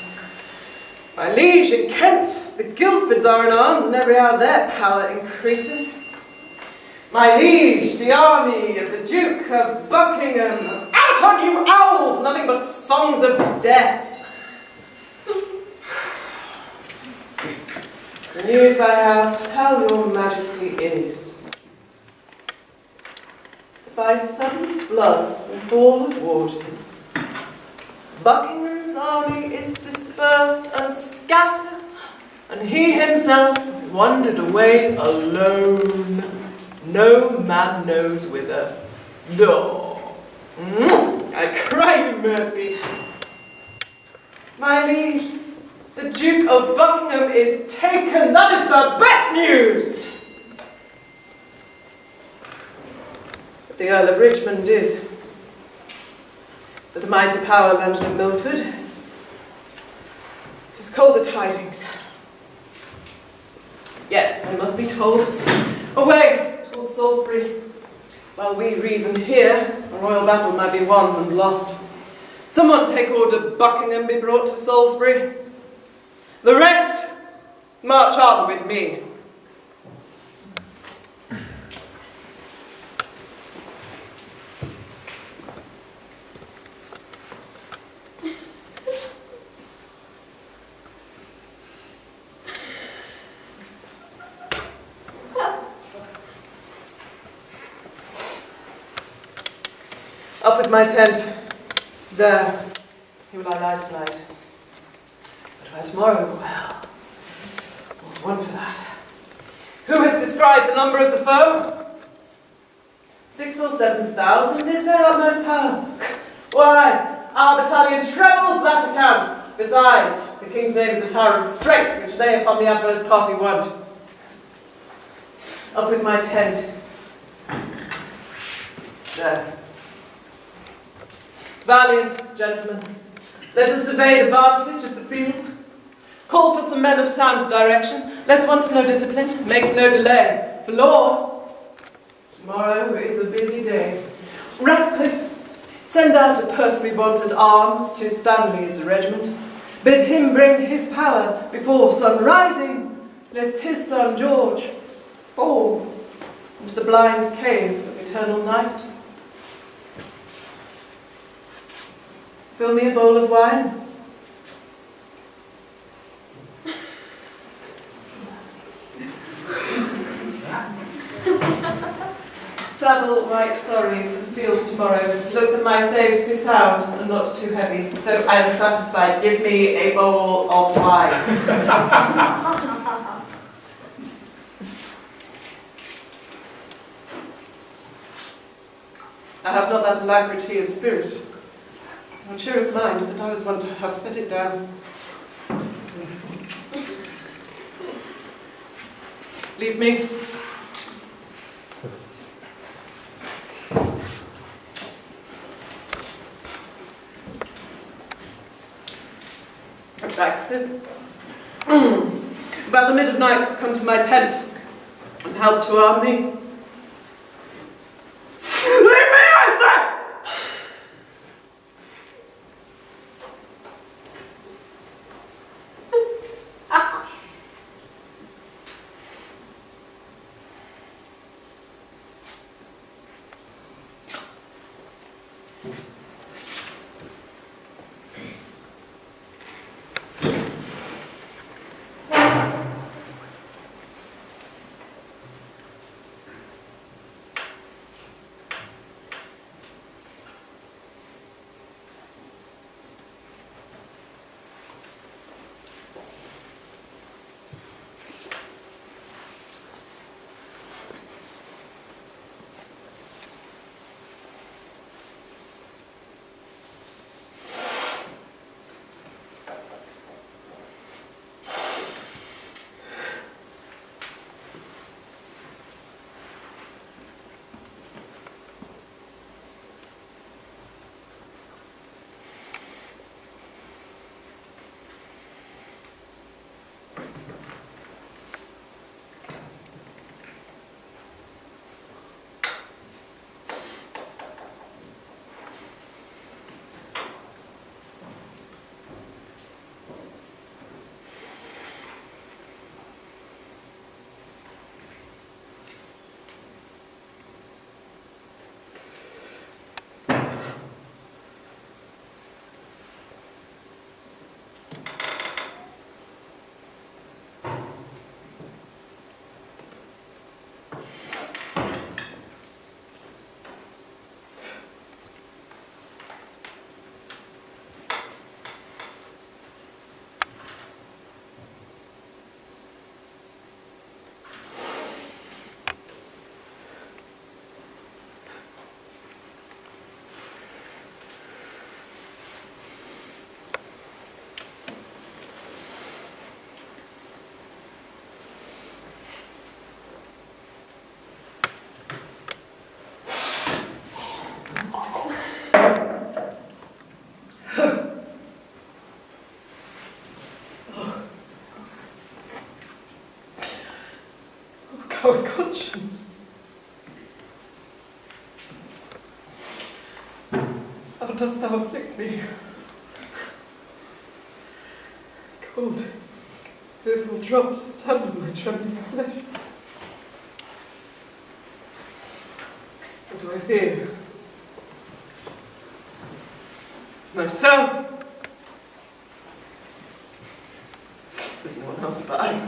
S1: My liege, in Kent, the Guildfords are in arms, and every hour their power increaseth. My liege, the army of the Duke of Buckingham, out on you owls, nothing but songs of death. The news I have to tell your majesty is, that by sudden floods and fall of waters, Buckingham's army is dispersed and scattered, and he himself wandered away alone, no man knows whither. No, I cry you mercy. My liege, the Duke of Buckingham is taken. That is the best news. But the Earl of Richmond is, but the mighty power landed at Milford. His colder tidings. Yet I must be told, away towards Salisbury. While we reason here, a royal battle might be won and lost. Someone take order Buckingham be brought to Salisbury. The rest, march on with me. Up with my tent. There. Here will I lie tonight. But by tomorrow, well, what's one for that? Who hath described the number of the foe? 6,000 or 7,000 is their utmost power. Why, our battalion trebles that account. Besides, the king's name is a tower of strength which they upon the adverse party want. Up with my tent. There. Valiant gentlemen, let us survey the vantage of the field. Call for some men of sound direction. Let's want no discipline, make no delay. For lords, tomorrow is a busy day. Ratcliffe, send out a purse we want at arms to Stanley's regiment. Bid him bring his power before sun rising, lest his son George fall into the blind cave of eternal night. Fill me a bowl of wine. Saddle white sorry for the field tomorrow. Look that my saves be sound and not too heavy. So I am satisfied. Give me a bowl of wine. I have not that alacrity of spirit, nor cheer of mind that I was wont to have set it down. Leave me. Ratcliffe. About the mid of night, come to my tent and help to arm me. Leave me, I say! conscience. How dost thou afflict me? Cold, fearful drops stand on my trembling flesh. What do I fear? Myself. There's no one else by.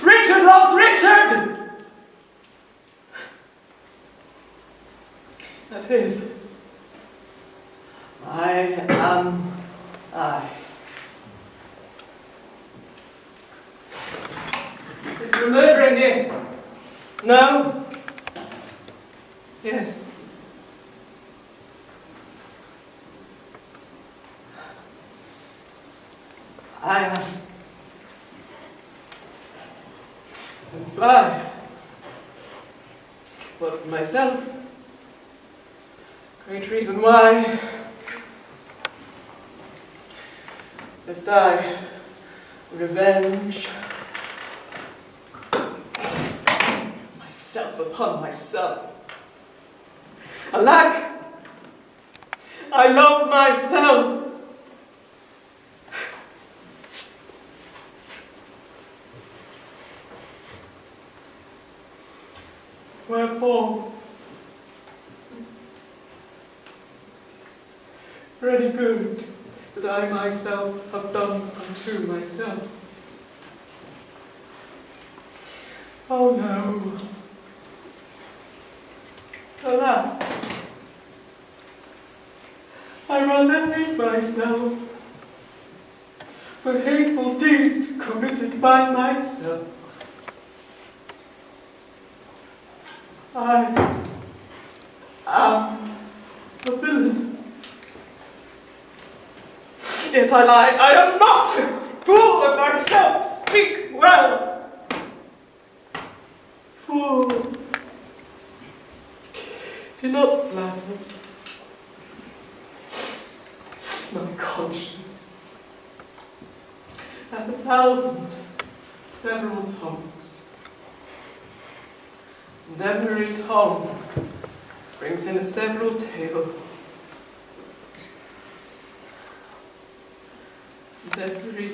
S1: Richard loves Richard! That is, I am I. Is there a murder in here? No? Yes. I am. And fly. But for myself, great reason why. Lest I revenge myself upon myself. Alack, I love myself. Wherefore, for any good that I myself have done unto myself. Oh no. Alas, I rather hate myself for hateful deeds committed by myself. I am a villain. Yet I lie. I am not a fool of myself. Speak well. Fool. Do not flatter my conscience at 1,000 several tongues. And every tongue brings in a several tale. And every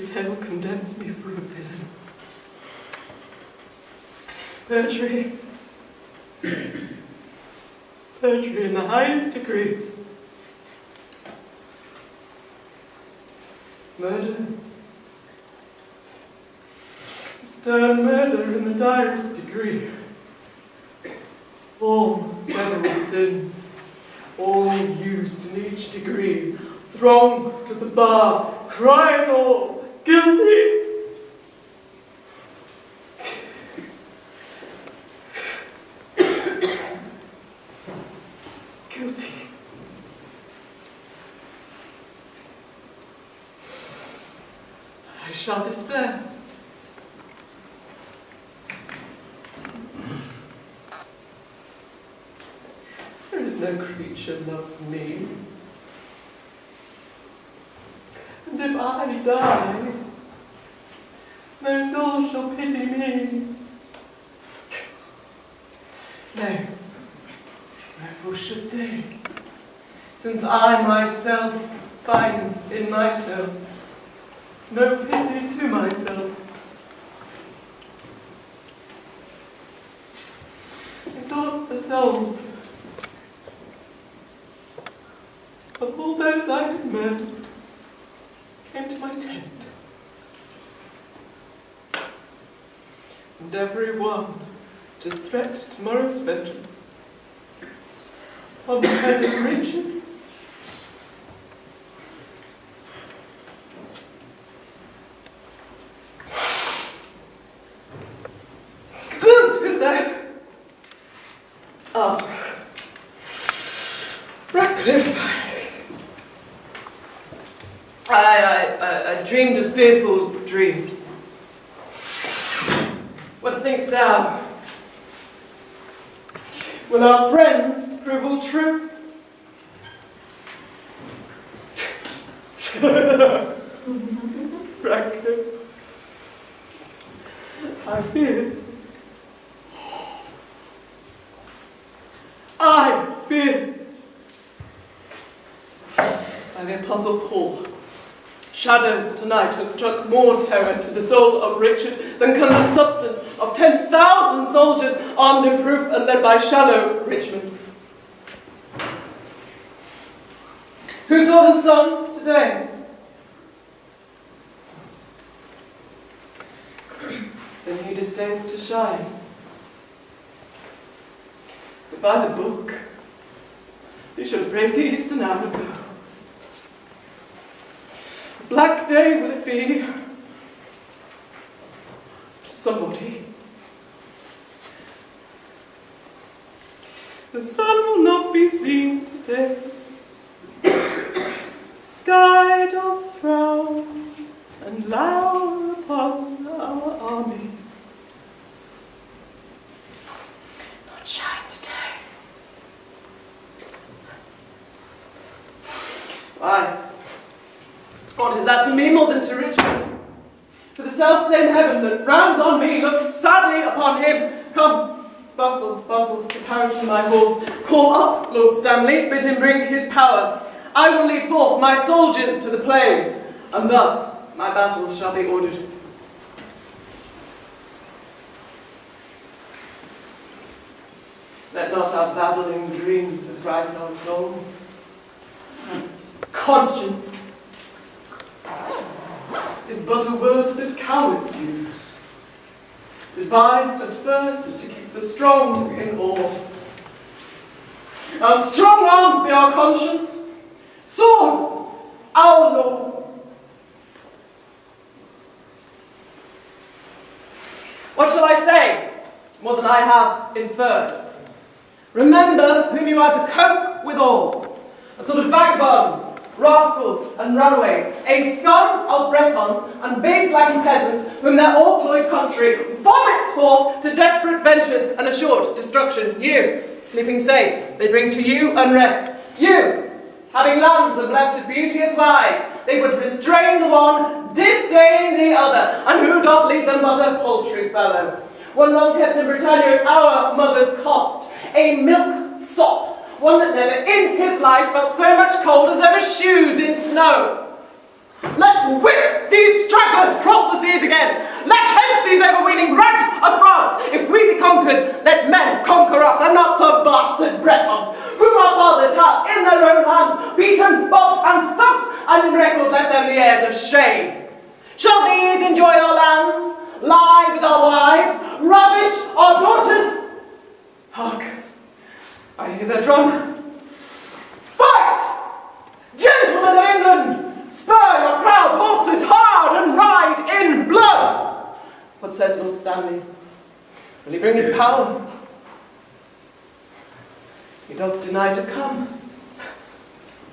S1: tale condemns me for a villain. Perjury. Perjury in the highest degree. Murder. Stern murder in the direst degree. All several sins, all used in each degree, throng to the bar, crying all, guilty! Guilty. I shall despair. No creature loves me, and if I die, no soul shall pity me. Nay, wherefore should they, since I myself find in myself no pity to myself? I thought the souls of all those I had murdered came to my tent, and every one to threat tomorrow's vengeance on the head of Richard. Who's there? Oh, Ratcliffe. I dreamed a fearful dream. What thinkst thou? Will our friends prove all true? Reckon. I fear. By the Apostle Paul, shadows tonight have struck more terror to the soul of Richard than can the substance of 10,000 soldiers armed in proof and led by shallow Richmond. Who saw the sun today? Then he disdains to shine. But by the book, he should have braved the east an hour ago. A black day will it be to somebody. The sun will not be seen today. Sky doth frown and lower upon our army. Not shine today. Why? What is that to me more than to Richmond? For the self-same heaven that frowns on me looks sadly upon him. Come, bustle, bustle, prepare for my horse. Call up, Lord Stanley, bid him bring his power. I will lead forth my soldiers to the plain, and thus my battle shall be ordered. Let not our babbling dreams affright our soul. Conscience is but a word that cowards use, devised at first to keep the strong in awe. Our strong arms be our conscience, swords our law. What shall I say more than I have inferred? Remember whom you are to cope withal, a sort of vagabonds, rascals and runaways, a scum of Bretons and base-lacking peasants whom their all-ployed country vomits forth to desperate ventures and assured destruction. You, sleeping safe, they bring to you unrest. You, having lands and blessed with beauteous wives, they would restrain the one, disdain the other, and who doth lead them but a paltry fellow? One long kept in Britannia at our mother's cost, a milk sop, one that never in his life felt so much cold as over shoes in snow. Let's whip these stragglers across the seas again. Let hence these overweening rags of France. If we be conquered, let men conquer us, and not some bastard Bretons, whom our fathers have in their own lands beaten, bogged, and thumped, and in record left them the heirs of shame. Shall these enjoy our lands, lie with our wives, ravish our daughters? Hark, I hear their drum. Fight! Gentlemen of England, spur your proud horses hard and ride in blood. What says Lord Stanley? Will he bring his power? He doth deny to come.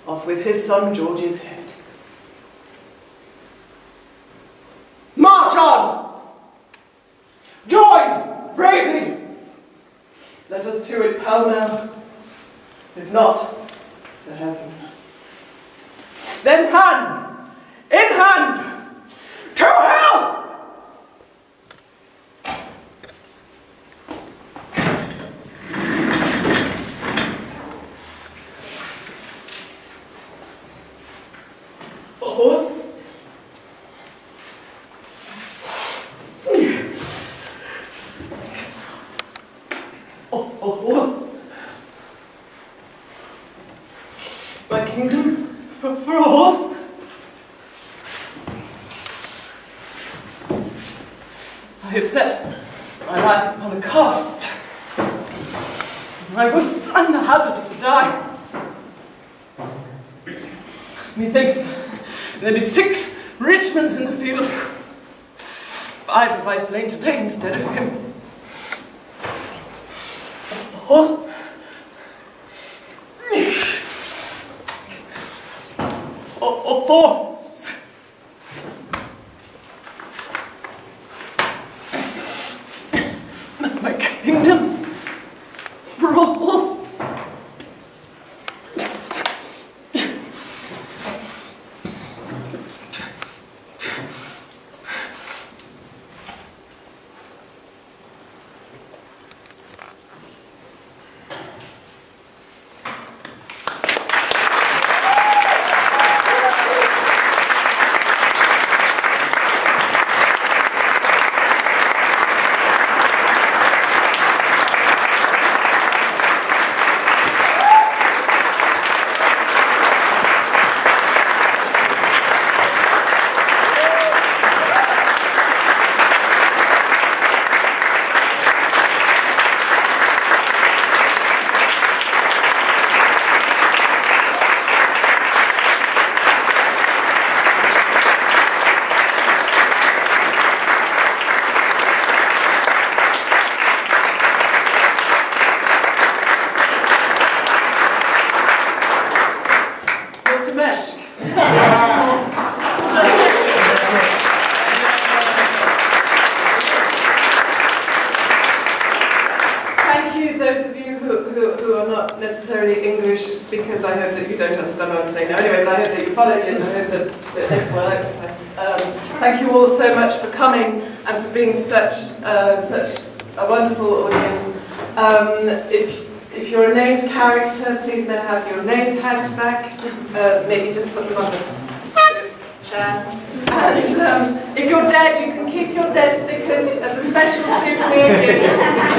S1: Off with his son George's head. March on! Join bravely! Let us to it pell-mell, if not to heaven. Then hand in hand to hell! A horse? A horse? My kingdom for a horse? I have set my life upon a cast. I will stand the hazard of the die. Methinks there be 6 Richmonds in the field. 5 have I slain today instead of him. A horse? A horse! My kingdom for a horse? speakers, I hope that you don't understand what I'm saying now anyway, but I hope that you followed it and I hope that this works. Thank you all so much for coming and for being such a wonderful audience. If you're a named character, please may I have your name tags back. Maybe just put them on the chair. And if you're dead, you can keep your dead stickers as a special souvenir gift.